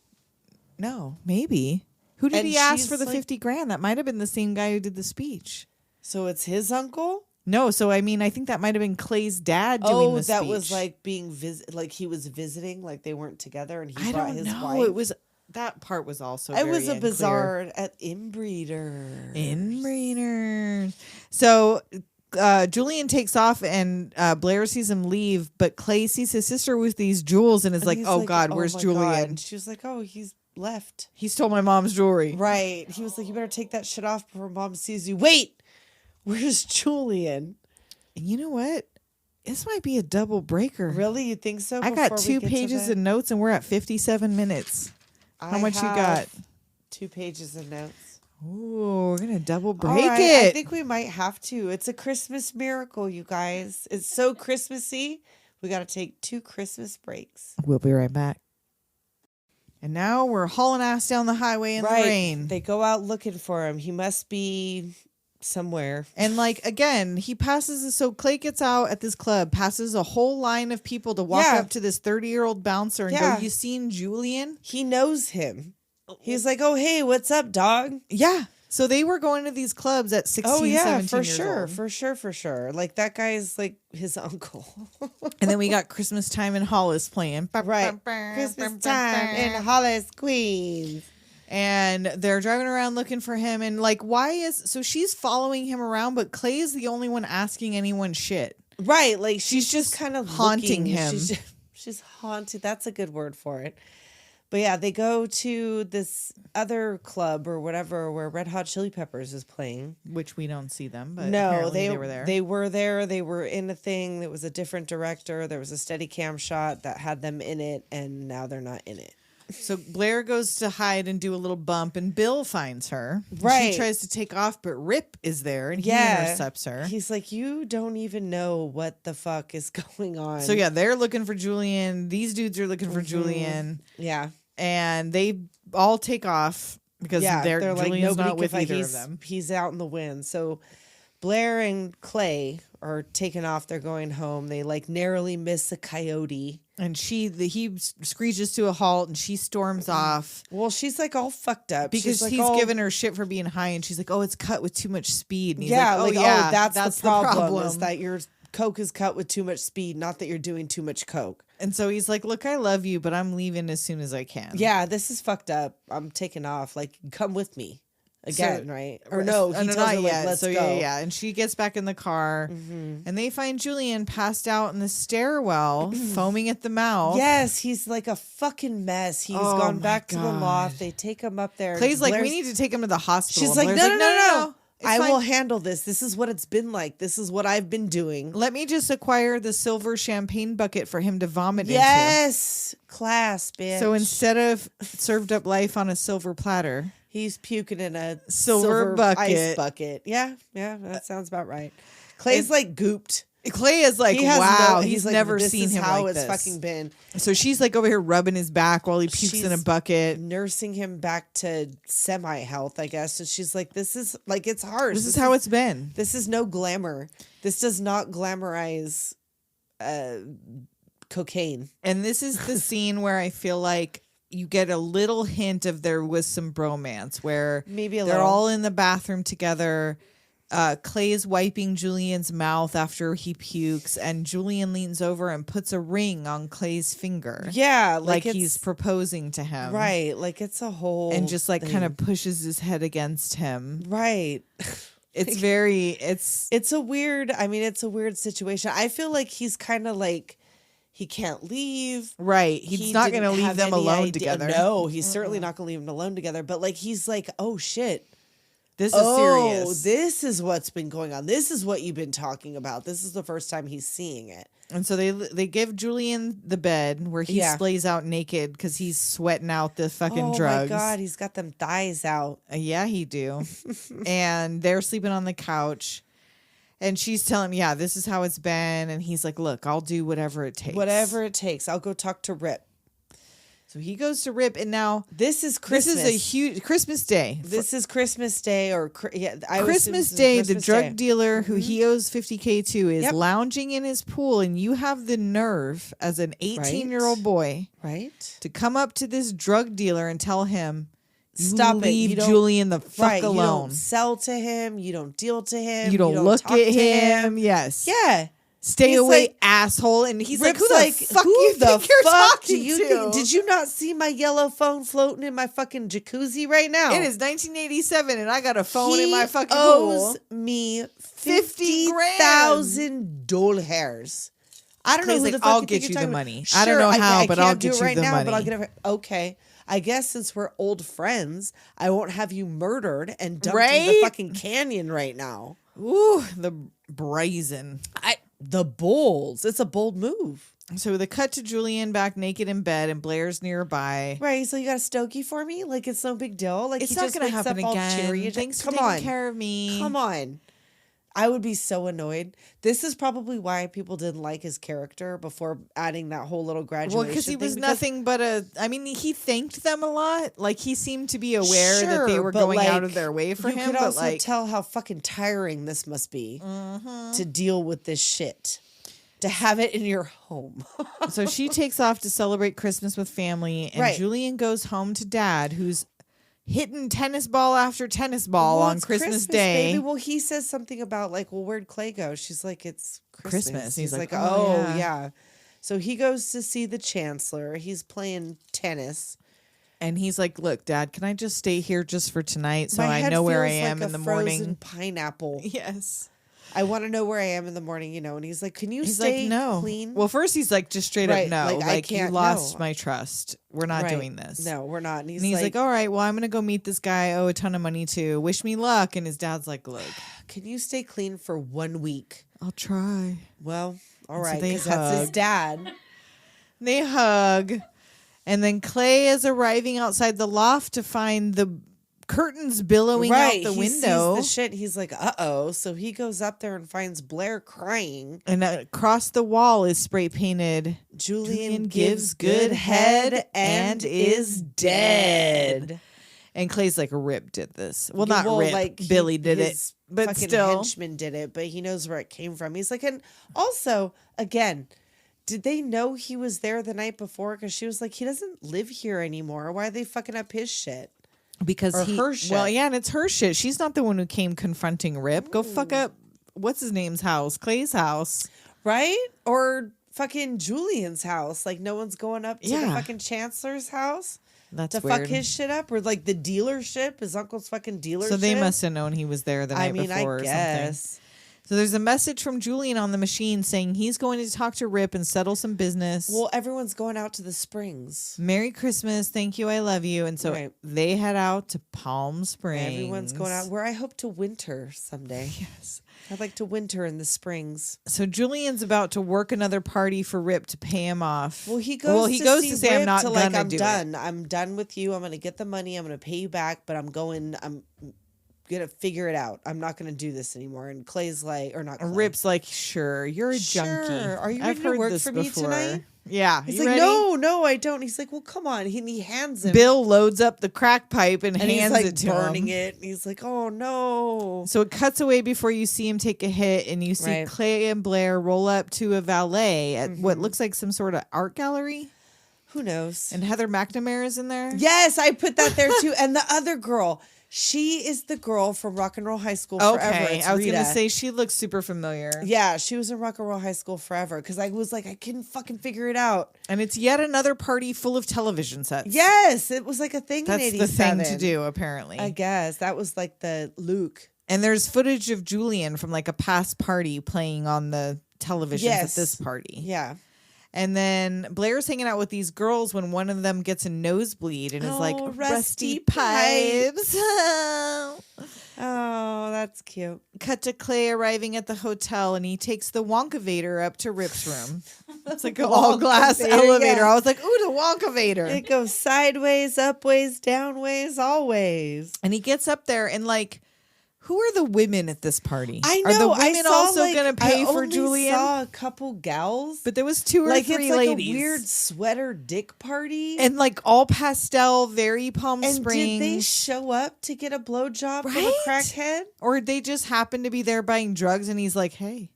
maybe. Who did And he ask she's for the like- 50 grand? That might have been the same guy who did the speech. So it's his uncle. No, so I mean, I think that might have been Clay's dad doing the speech. that was like being like he was visiting, like they weren't together, and he I brought don't his know. wife. It was that part was also It was very a bizarre at inbreeder. Inbreeder. So Julian takes off and Blair sees him leave, but Clay sees his sister with these jewels and is And like, he's "Oh God, where's my Julian? God." And she was like, "Oh, he's left." He stole my mom's jewelry." Right. He was like, "You better take that shit off before mom sees you." Wait, where's Julian? And you know what? This might be a double breaker. Really, you think so? I got before we 2 get to pages that? of notes and we're at 57 minutes. How I much you got? have 2 pages of notes. Ooh, we're gonna double All break right, it. I think we might have to. It's a Christmas miracle, you guys. It's so Christmassy. We got to take 2 Christmas breaks. We'll be right back. And now we're hauling ass down the highway in the rain. They go out looking for him. He must be somewhere. And like again, he passes. So Clay gets out at this club, passes a whole line of people to walk Yeah. up to this 30-year-old bouncer and Yeah. go, "You seen Julian?" He knows him. He's like, "Oh, hey, what's up, dog?" Yeah. So they were going to these clubs at 16, Oh, yeah, 17 for years sure. old. For sure. Like, that guy's like his uncle. And then we got Christmas Time in Hollis playing. Right. Christmas time in Hollis, Queens. And they're driving around looking for him. And like, so she's following him around, but Clay is the only one asking anyone shit. Right. Like, she's just just kind of haunting looking. him. She's haunted. That's a good word for it. But yeah, they go to this other club or whatever where Red Hot Chili Peppers is playing. Which we don't see them, but No, apparently they were there. They were there. They were in a thing. It was a different director. There was a steady cam shot that had them in it, and now they're not in it. So Blair goes to hide and do a little bump, and Bill finds her. Right. She tries to take off, but Rip is there, and he Yeah. intercepts her. He's like, "You don't even know what the fuck is going on." So yeah, they're looking for Julian. These dudes are looking for Julian, yeah, and they all take off because they're like, Julian's nobody not with can find. either of them. He's out in the wind. So Blair and Clay are taking off. They're going home. They like narrowly miss a coyote. And he screeches to a halt, and she storms off Well, she's like all fucked up because she's like, he's all- giving her shit for being high, and she's like, "Oh, it's cut with too much speed." And he's Yeah, like, like, that's the problem is that your coke is cut with too much speed, not that you're doing too much coke. And so he's like, "Look, I love you, but I'm leaving as soon as I can." Yeah, this is fucked up. I'm taking off. Like, come with me again, right? Or no, he tells not her, like, yet. let's So go. yeah. And she gets back in the car, and they find Julian passed out in the stairwell, foaming at the mouth. Yes, he's like a fucking mess. He's Oh gone my back to the God. loft. They take him up there. Clay's like, "We Blair's- need to take him to the hospital." She's And like, Blair's no. It's I fine. will handle this. This is what it's been like. This is what I've been doing. Let me just acquire the silver champagne bucket for him to vomit into. Yes, class, bitch. So instead of served up life on a silver platter, he's puking in a Silver ice bucket. bucket. Yeah, that sounds about right. Clay's like gooped. Clay is like, He has wow, no, he's like, never this seen is him how like it's this. fucking been. So she's like over here rubbing his back while he pukes in a She's bucket. Nursing him back to semi-health, I guess. And she's like, this is like, it's hard. This is how it's been. This is no glamour. This does not glamorize cocaine. And this is the scene where I feel like you get a little hint of there was some bromance where Maybe a they're little. all in the bathroom together. Clay is wiping Julian's mouth after he pukes, and Julian leans over and puts a ring on Clay's finger. Yeah, like it's, he's proposing to him. right. Like it's a whole And just like thing. kind of pushes his head against him. right. It's It's a weird. I mean, it's a weird situation. I feel like he's kind of like he can't leave. right. He's He not didn't going to leave have them any alone idea- together. No, he's certainly not going to leave them alone together. But like he's like, oh shit. This is serious. This is what's been going on. This is what you've been talking about. This is the first time he's seeing it. And so they give Julian the bed where he Yeah. splays out naked because he's sweating out the fucking Oh drugs. my god, he's got them thighs out. Yeah, he do. And they're sleeping on the couch. And she's telling him, yeah, this is how it's been. And he's like, look, I'll do whatever it takes. Whatever it takes. I'll go talk to Rip. So he goes to Rip, and now This is Christmas. this is a huge Christmas Day. This is Christmas Day or I would assume Christmas this is Day, the Christmas drug Day. dealer who he owes $50K to is Yep. lounging in his pool, and you have the nerve as an 18-year-old boy Right? to come up to this drug dealer and tell him, Stop it. leave You don't- Julian the fuck Right. You alone. don't sell to him. You don't deal to him. You don't look talk at to him. Yes. Yeah. Stay He's away, like- asshole. And he's like, Rip's who the fuck who you the think you're fuck talking do you to? think? Did you not see my yellow phone floating in my fucking jacuzzi right now? It is 1987 and I got a phone in He my fucking owes pool. me $50,000. I don't know Clay's who like, the fuck I'll you get think you you're the talking money. about. I don't know how, I but can't I'll do get it you right the now, But I'll money. get it. Okay. I guess since we're old friends, I won't have you murdered and dumped in the Right? fucking canyon right now. Ooh, the brazen. The bulls. It's a bold move. So the cut to Julian back naked in bed and Blair's nearby. Right, so you got a stogie for me? Like it's no big deal. Like It's he not just going to wakes happen up all again. cheery. Thanks for Come taking on, care of me. come on. I would be so annoyed. This is probably why people didn't like his character before adding that whole little graduation. Well, because he thing, was nothing but I mean, he thanked them a lot. Like, he seemed to be aware that they Sure, were but, going out like, of their way for you him. could But, also like, tell how fucking tiring this must be to deal with this shit. To have it in your home. so she takes off to celebrate Christmas with family, and Right. Julian goes home to Dad, who's hitting tennis ball after tennis ball Well, on it's Christmas Day. Baby. Well, he says something about like, well, where'd Clay go? She's like, it's Christmas. Christmas. He's He's like, like, "Oh, oh, yeah." yeah. So he goes to see the chancellor. He's playing tennis. And he's like, "Look, Dad, can I just stay here just for tonight so My I head know where I feels am like in the a frozen morning?" pineapple. Yes. I want to know where I am in the morning, you know. And he's like, can you He's stay like, "No." clean? Well, first he's like, just straight Right, up, no. like, Like, I can't, you lost no. my trust. We're not Right. doing this. No, we're not. And And he's like, "All right, well, I'm gonna go meet this guy I owe a ton of money to. Wish me luck." And his dad's like, "Look, can you stay clean for 1 week? I'll try." Well, all So right, they because that's his hug. dad. They hug, and then Clay is arriving outside the loft to find the curtains billowing out the he window. sees the shit. He's like, uh-oh. So he goes up there and finds Blair crying. And across the wall is spray painted. Julian gives good head and is dead. And Clay's like, Rip did this. Well, not Rip. like Billy did it. his But fucking still. henchman did it, but he knows where it came from. He's like, and also, again, did they know he was there the night before? Because she was like, he doesn't live here anymore. Why are they fucking up his shit? Because Or he, her shit. well, yeah, and it's her shit. She's not the one who came confronting Rip. Go fuck up, what's his name's house? Clay's house. Right? Or fucking Julian's house. Like, no one's going up to the Yeah. fucking Chancellor's house That's to weird. fuck his shit up. Or like the dealership, his uncle's fucking dealership. So they must have known he was there the night I mean, before I or guess. something. So there's a message from Julian on the machine saying he's going to talk to Rip and settle some business. Well, everyone's going out to the Springs. Merry Christmas, thank you, I love you. And so Right. they head out to Palm Springs. Everyone's going out where I hope to winter someday. Yes. I'd like to winter in the Springs. So Julian's about to work another party for Rip to pay him off. Well, he goes. to say I'm Rip not to, like, gonna I'm do it. done. I'm done with you. I'm gonna get the money. I'm gonna pay you back. But I'm gonna figure it out. I'm not gonna do this anymore. And Clay's like, or not Clay. Rip's like, sure, you're a Sure. junkie. Are you I've ready to heard work this for me before. tonight? Yeah. He's you like, ready? no, I don't. He's like, well, come on. He hands him. Bill loads up the crack pipe and and he's hands like it to burning him. it. And he's like, oh no. So it cuts away before you see him take a hit, and you see Right. Clay and Blair roll up to a valet at Mm-hmm. what looks like some sort of art gallery. Who knows? And Heather McNamara is in there. Yes, I put that there too. And the other girl, she is the girl from Rock and Roll High School Forever. Okay, It's I was Rita. gonna say she looks super familiar. Yeah, she was in Rock and Roll High School Forever because I was like, I couldn't fucking figure it out. And it's yet another party full of television sets. Yes, it was like a thing That's in the thing 87. to do, apparently. I guess that was like the Luke. And there's footage of Julian from like a past party playing on the television at Yes. this party. Yeah. And then Blair's hanging out with these girls when one of them gets a nosebleed and is like, Oh, rusty rusty pipes. Oh, that's cute. Cut to Clay arriving at the hotel, and he takes the Wonkavator up to Rip's room. It's like an all glass Wonkavator, elevator. yeah. I was like, ooh, the Wonkavator. It goes sideways, upways, downways, always. And he gets up there, and like, who are the women at this party? I Are the know. women I saw, also like, going to pay I for only Julian? saw a couple gals. But there was two or like three it's like ladies. a weird sweater dick party. And like all pastel, very Palm And Springs. did they show up to get a blowjob from a Right? crackhead? Or they just happened to be there buying drugs, and he's like, hey.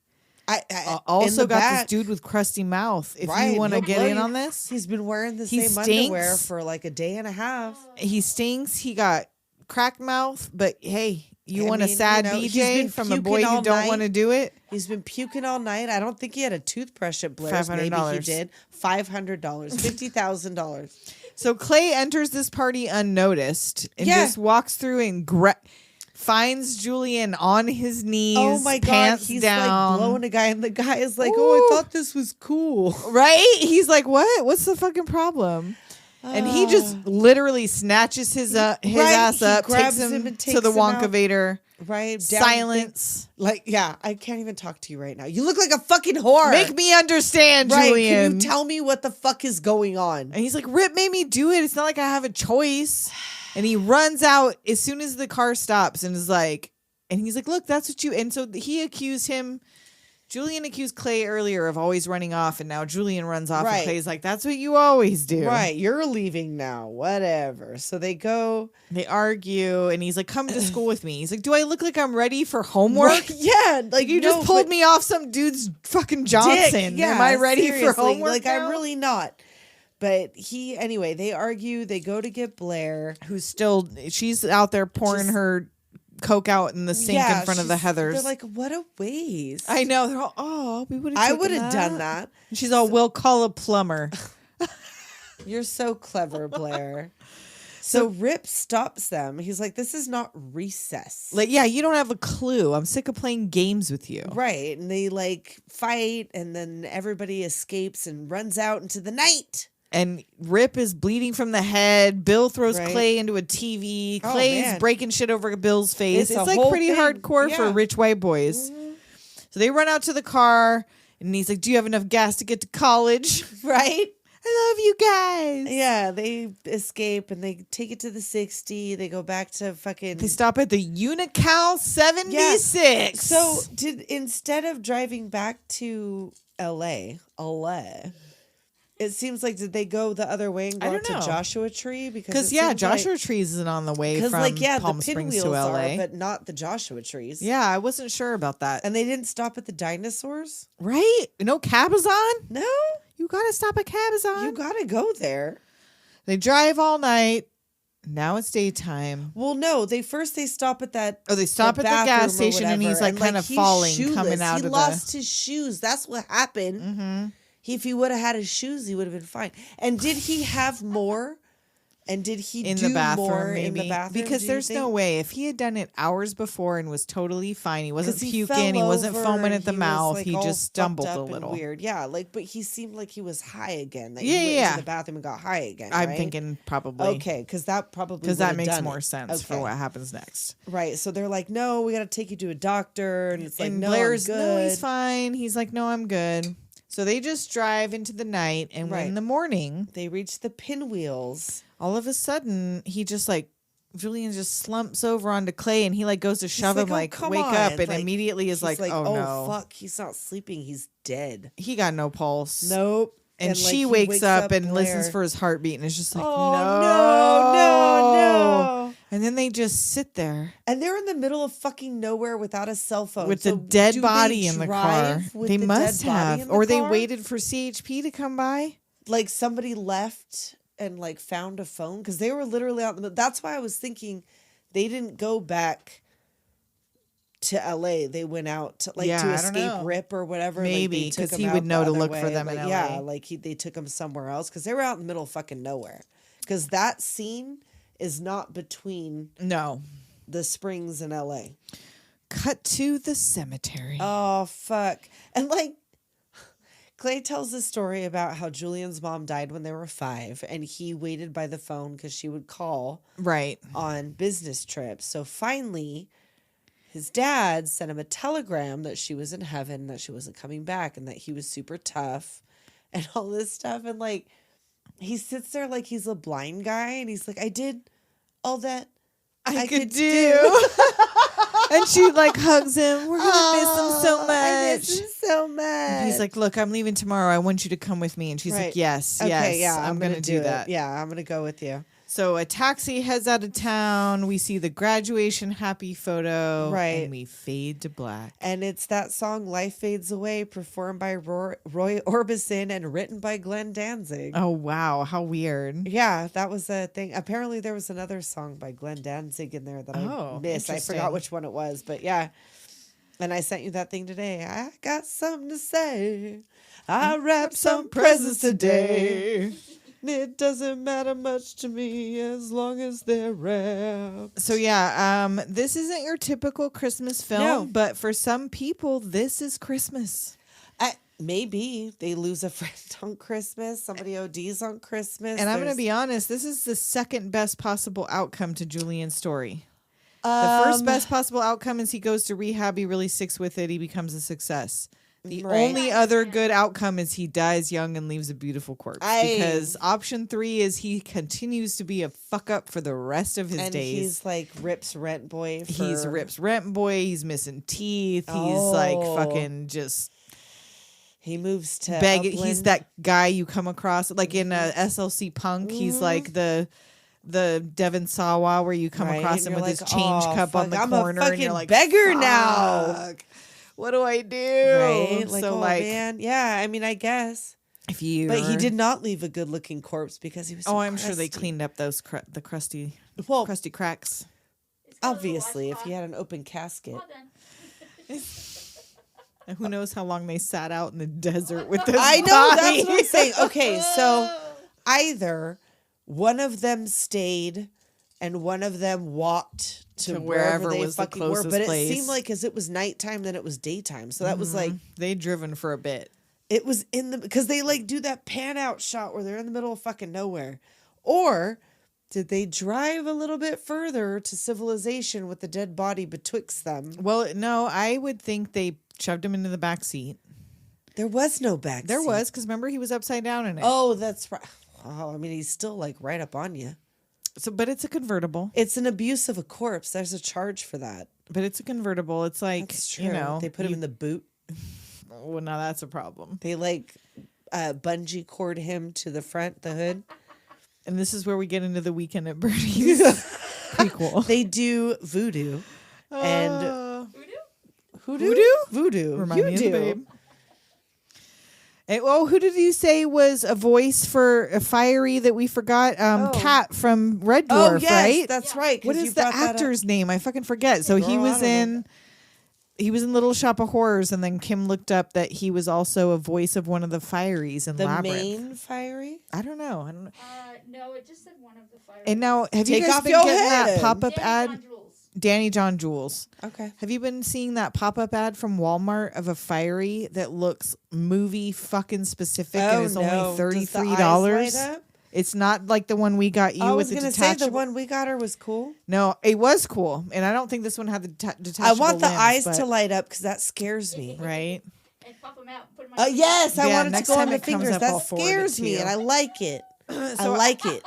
I Also in the got back, this dude with crusty mouth. If right, you want to he'll get blow in you. on this, He's been wearing the He same underwear stinks. for like a day and a half. he stinks. He got crack mouth, but hey, you I want a mean, sad you know, he's BJ been from a puking boy all who don't night. want to do it? He's been puking all night. I don't think he had a toothbrush at Blair's. Maybe he $500. did. $500, $50,000. So Clay enters this party unnoticed and Yeah. just walks through and finds Julian on his knees. Oh my god, pants he's down. like blowing a guy, and the guy is like, "Oh, I Ooh. thought this was cool." Right? He's like, "What? What's the fucking problem?" And he just literally snatches his Right, ass he up, grabs takes him him and to takes the him out. Wonkavator. Right? Down Silence. Like, yeah, I can't even talk to you right now. You look like a fucking whore. Make me understand, right? Julian. Can you tell me what the fuck is going on? And he's like, Rip made me do it. It's not like I have a choice. And he runs out as soon as the car stops and is like, and he's like, look, that's what you. And so Julian accused Clay earlier of always running off. And now Julian runs off. Right. And Clay's like, that's what you always do. Right, you're leaving now. Whatever. So they go. They argue. And he's like, come to school with me. He's like, do I look like I'm ready for homework? Right, yeah, like You no, just pulled but me off some dude's fucking dick, Johnson. yeah, Am I ready for seriously, homework? Like, now? I'm really not. But anyway, they argue. They go to get Blair. She's out there pouring Just- her Coke out in the sink in front of the Heathers. They're like, what a waste. I know. They're all, oh, we would have. I would have done that. And she's all, we'll call a plumber. You're so clever, Blair. So Rip stops them. He's like, this is not recess. Like, yeah, you don't have a clue. I'm sick of playing games with you. Right. And they like fight, and then everybody escapes and runs out into the night. And Rip is bleeding from the head. Bill throws Right. Clay into a TV. Oh, Clay's man. breaking shit over Bill's face. It's a It's like whole pretty thing. hardcore for Yeah. rich white boys. So they run out to the car, and he's like, do you have enough gas to get to college? Right? I love you guys. Yeah. They escape and they take it to the 60. They go back to fucking. They stop at the Unical 76. So instead of driving back to LA, It seems like did they go the other way and I go don't to know. Joshua Tree? Because it yeah, seems Joshua Trees isn't on the way because from like yeah, Palm the Springs pinwheels to LA. are, but not the Joshua Trees. Yeah, I wasn't sure about that. And they didn't stop at the dinosaurs. Right? No Cabazon? No, You gotta stop at Cabazon. you gotta go there. They drive all night. Now it's daytime. Well, no, they stop at that. Oh, they stop at the gas bathroom or station and he's whatever, like kind of he's falling, shoeless. coming out he of lost his shoes. That's what happened. Mm-hmm. If he would have had his shoes, he would have been fine. And did he have more? And did he in do the bathroom, more maybe? in the bathroom? Because do you there's no think? way. If he had done it hours before and was totally fine, he wasn't 'Cause he puking, he fell wasn't over foaming and at the he was, mouth, like, he all just stumbled fucked a up and little. weird. Yeah, like, but he seemed like he was high again. That Yeah, he went yeah. into the bathroom and got high again. I'm right? thinking probably. Okay, because that probably Because that would've makes done more it. sense for Okay. what happens next. Right. So they're like, no, we got to take you to a doctor, and it's like, and no, Blair's, I'm no, good. he's fine. He's like, no, I'm good. So they just drive into the night, and Right. in the morning, They reach the pinwheels. all of a sudden, he just like, Julian just slumps over onto Clay, and he like goes to shove him, like, "Oh, like, come wake on." up, and Like, immediately is He's like, oh, no. fuck, he's not sleeping. He's dead. He got no pulse. Nope. And like, she he wakes up and Blair. listens for his heartbeat, and is just like, Oh, no. And then they just sit there And they're in the middle of fucking nowhere without a cell phone. with So the dead do body they in the car. drive with They the must dead body have, in the or they car? waited for CHP to come by. Like somebody left and like found a phone because they were literally out in the middle. That's why I was thinking they didn't go back to LA. They went out to Yeah, to I don't escape know. Rip or whatever. Maybe, like, they took 'cause him he out would the know to other look for way, them in but LA. Yeah, like they took him somewhere else because they were out in the middle of fucking nowhere. Because that scene is not between No. the Springs and LA. Cut to the cemetery. Oh fuck. And like Clay tells the story about how Julian's mom died when they were 5 and he waited by the phone because she would call Right. on business trips. So finally his dad sent him a telegram that she was in heaven, that she wasn't coming back, and that he was super tough and all this stuff. And like he sits there like he's a blind guy and he's like, I did all that I could do. And she like hugs him. We're gonna miss him so Oh, I miss much. him so much. And he's like, look, I'm leaving tomorrow. I want you to come with me. And she's Right. like, yes, okay, yes, yeah, I'm gonna do it. that. Yeah, I'm gonna go with you. So a taxi heads out of town. We see the graduation happy photo. Right. And we fade to black. And it's that song "Life Fades Away," performed by Roy Orbison and written by Glenn Danzig. Oh wow, how weird. Yeah, that was a thing. Apparently, there was another song by Glenn Danzig in there that I Oh, missed. I interesting. forgot which one it was, but yeah. And I sent you that thing today. I got something to say. I wrapped some presents today. It doesn't matter much to me as long as they're wrapped. So yeah, this isn't your typical Christmas film, No. but for some people, this is Christmas. Maybe they lose a friend on Christmas. Somebody ODs on Christmas. And I'm going to There's- be honest, this is the second best possible outcome to Julian's story. The first best possible outcome is he goes to rehab, he really sticks with it, he becomes a success. The Right. only other good outcome is he dies young and leaves a beautiful corpse. Because option 3 is he continues to be a fuck up for the rest of his and days. he's like Rip's rent boy. He's for- Rip's rent boy. He's missing teeth. He's like Oh. fucking just He moves to begging. He's Upland. that guy you come across like in SLC Punk. He's like the Devon Sawa where you come Right, across and him you're with his like, change "Oh, cup on fuck, the I'm corner, a and you're fucking like, beggar now." "Fuck, what do I do?" Right? Like, so oh, like, man. Yeah, I mean, I guess. if you, But he did not leave a good looking corpse because he was so Oh, I'm sure they crusty. cleaned up those the crusty cracks. It's got a little Obviously, if washcloth. he had an open casket. Well done. And who knows how long they sat out in the desert with this I know, body. that's what I'm saying. Okay, so either one of them stayed and one of them walked to wherever wherever they was the fucking were. closest But place. it seemed like as it was nighttime, then it was daytime. So that was like They'd driven for a bit. it was in the because they like do that pan out shot where they're in the middle of fucking nowhere. Or did they drive a little bit further to civilization with the dead body betwixt them? Well, no, I would think they shoved him into the back seat. There was no back. There seat. was, because remember he was upside down in it. Oh, that's right. Oh, I mean, he's still like right up on you. So, but it's a convertible. It's an abuse of a corpse. There's a charge for that. But it's a convertible. It's like, That's true. you know, they put him in the boot. well, now that's a problem. They like bungee cord him to the front, the hood. And this is where we get into the Weekend at Bernie's prequel. They do voodoo and Voodoo? voodoo. Remind me of the You do. Babe. Who did you say was a voice for a fiery that we forgot? Cat from Red Dwarf, Oh yes, right? that's right. 'cause What you is the brought that up. actor's name? I fucking forget. So he Girl, was I don't in Little Shop of Horrors, and then Kim looked up that he was also a voice of one of the Fieries in The Labyrinth. main fiery. I don't know. No, it just said one of the fire. And now, have Take you guys off been your getting head. that pop-up Danny ad? John Jules. Danny John Jules. Okay. Have you been seeing that pop-up ad from Walmart of a Fiery that looks movie fucking specific and it's only Does the eyes $33? light up? It's not like the one we got you I with was the gonna say detachable. the one we got her was cool. No, it was cool, and I don't think this one had the detachable. I want the limbs, eyes but- to light up because that scares me. right. And pop them out. Put them on Yes, I Yeah, want it to next go on time the it comes fingers. up, I'll That forward it scares to me, you. and I like it. I So- like it.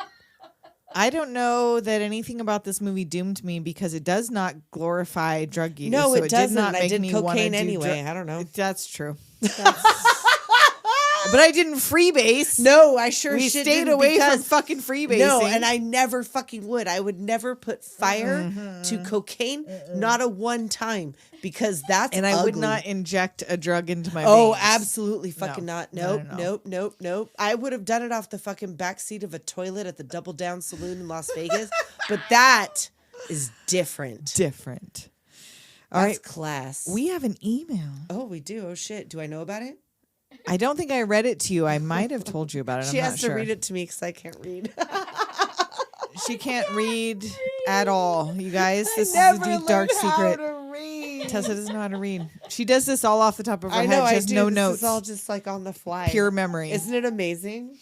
I don't know that anything about this movie doomed me because it does not glorify drug use. No, so it did doesn't. not I make did me wanna cocaine do anyway. I don't know. That's true. But I didn't freebase. No, I sure we shit stayed didn't away from because- fucking freebasing. No, and I never fucking would. I would never put fire to cocaine, not a one time, because that's and I would ugly. not inject a drug into my Oh, veins. absolutely fucking No. not. No, Nope, no, no. nope, nope, nope. I would have done it off the fucking backseat of a toilet at the Double Down Saloon in Las Vegas, but that is different. Different. All That's right, class. we have an email. Oh, we do. Oh shit. Do I know about it? I don't think I read it to you. I might have told you about it. She I'm has not to sure. read it to me because I can't read. She can't read at all, you guys. This is a Never deep, dark learned how secret. to read. Tessa doesn't know how to read. She does this all off the top of her I head. know. She I has do. no This notes. is all just like on the fly. Pure memory. Isn't it amazing?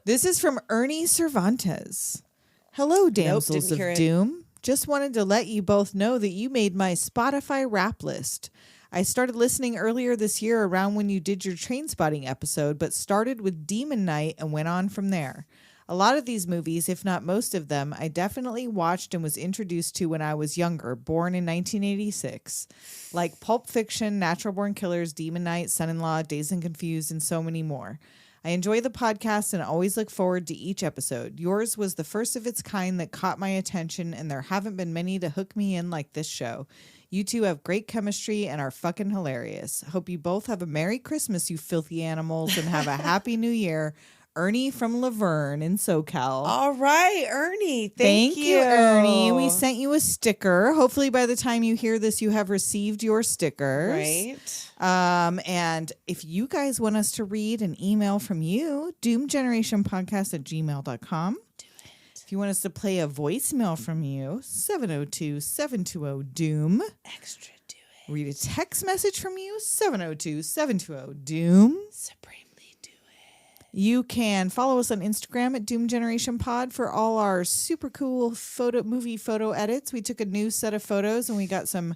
This is from Ernie Cervantes. Hello, damsels didn't hear of it. doom. Just wanted to let you both know that you made my Spotify rap list. I started listening earlier this year around when you did your Trainspotting episode, but started with Demon Knight and went on from there. A lot of these movies, if not most of them, I definitely watched and was introduced to when I was younger, born in 1986. Like Pulp Fiction, Natural Born Killers, Demon Knight, Son-in-Law, Dazed and Confused, and so many more. I enjoy the podcast and always look forward to each episode. Yours was the first of its kind that caught my attention, and there haven't been many to hook me in like this show. You two have great chemistry and are fucking hilarious. Hope you both have a Merry Christmas, you filthy animals, and have a Happy New Year. Ernie from Laverne in SoCal. All right, Ernie. Thank you, Ernie. We sent you a sticker. Hopefully, by the time you hear this, you have received your stickers. Right. And if you guys want us to read an email from you, doomgenerationpodcast@gmail.com. Do it. If you want us to play a voicemail from you, 702-720-DOOM. Extra do it. Read a text message from you, 702-720-DOOM. Supremely do it. You can follow us on Instagram at Doom Generation Pod for all our super cool movie photo edits. We took a new set of photos and we got some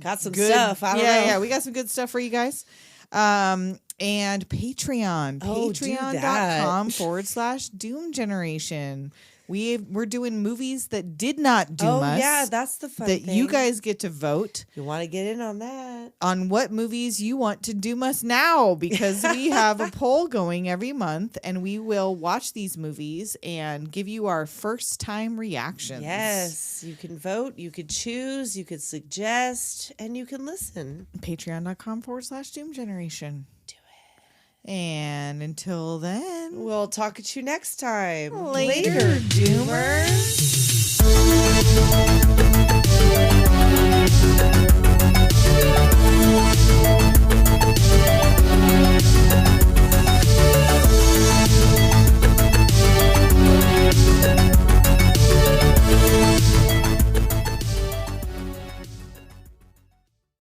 Got some good stuff. I don't know. Yeah, we got some good stuff for you guys. And Patreon, Oh, do patreon.com/Doom Generation. We're doing movies that did not doom Oh, us. yeah, that's the fun that thing. you guys get to vote You want to get in on that? on what movies you want to doom us now, because we have a poll going every month and we will watch these movies and give you our first time reactions. Yes. You can vote. You could choose. You could suggest. And you can listen. Patreon.com/Doom Generation. Do it. And until then, We'll talk at you next time. Later, Doomers.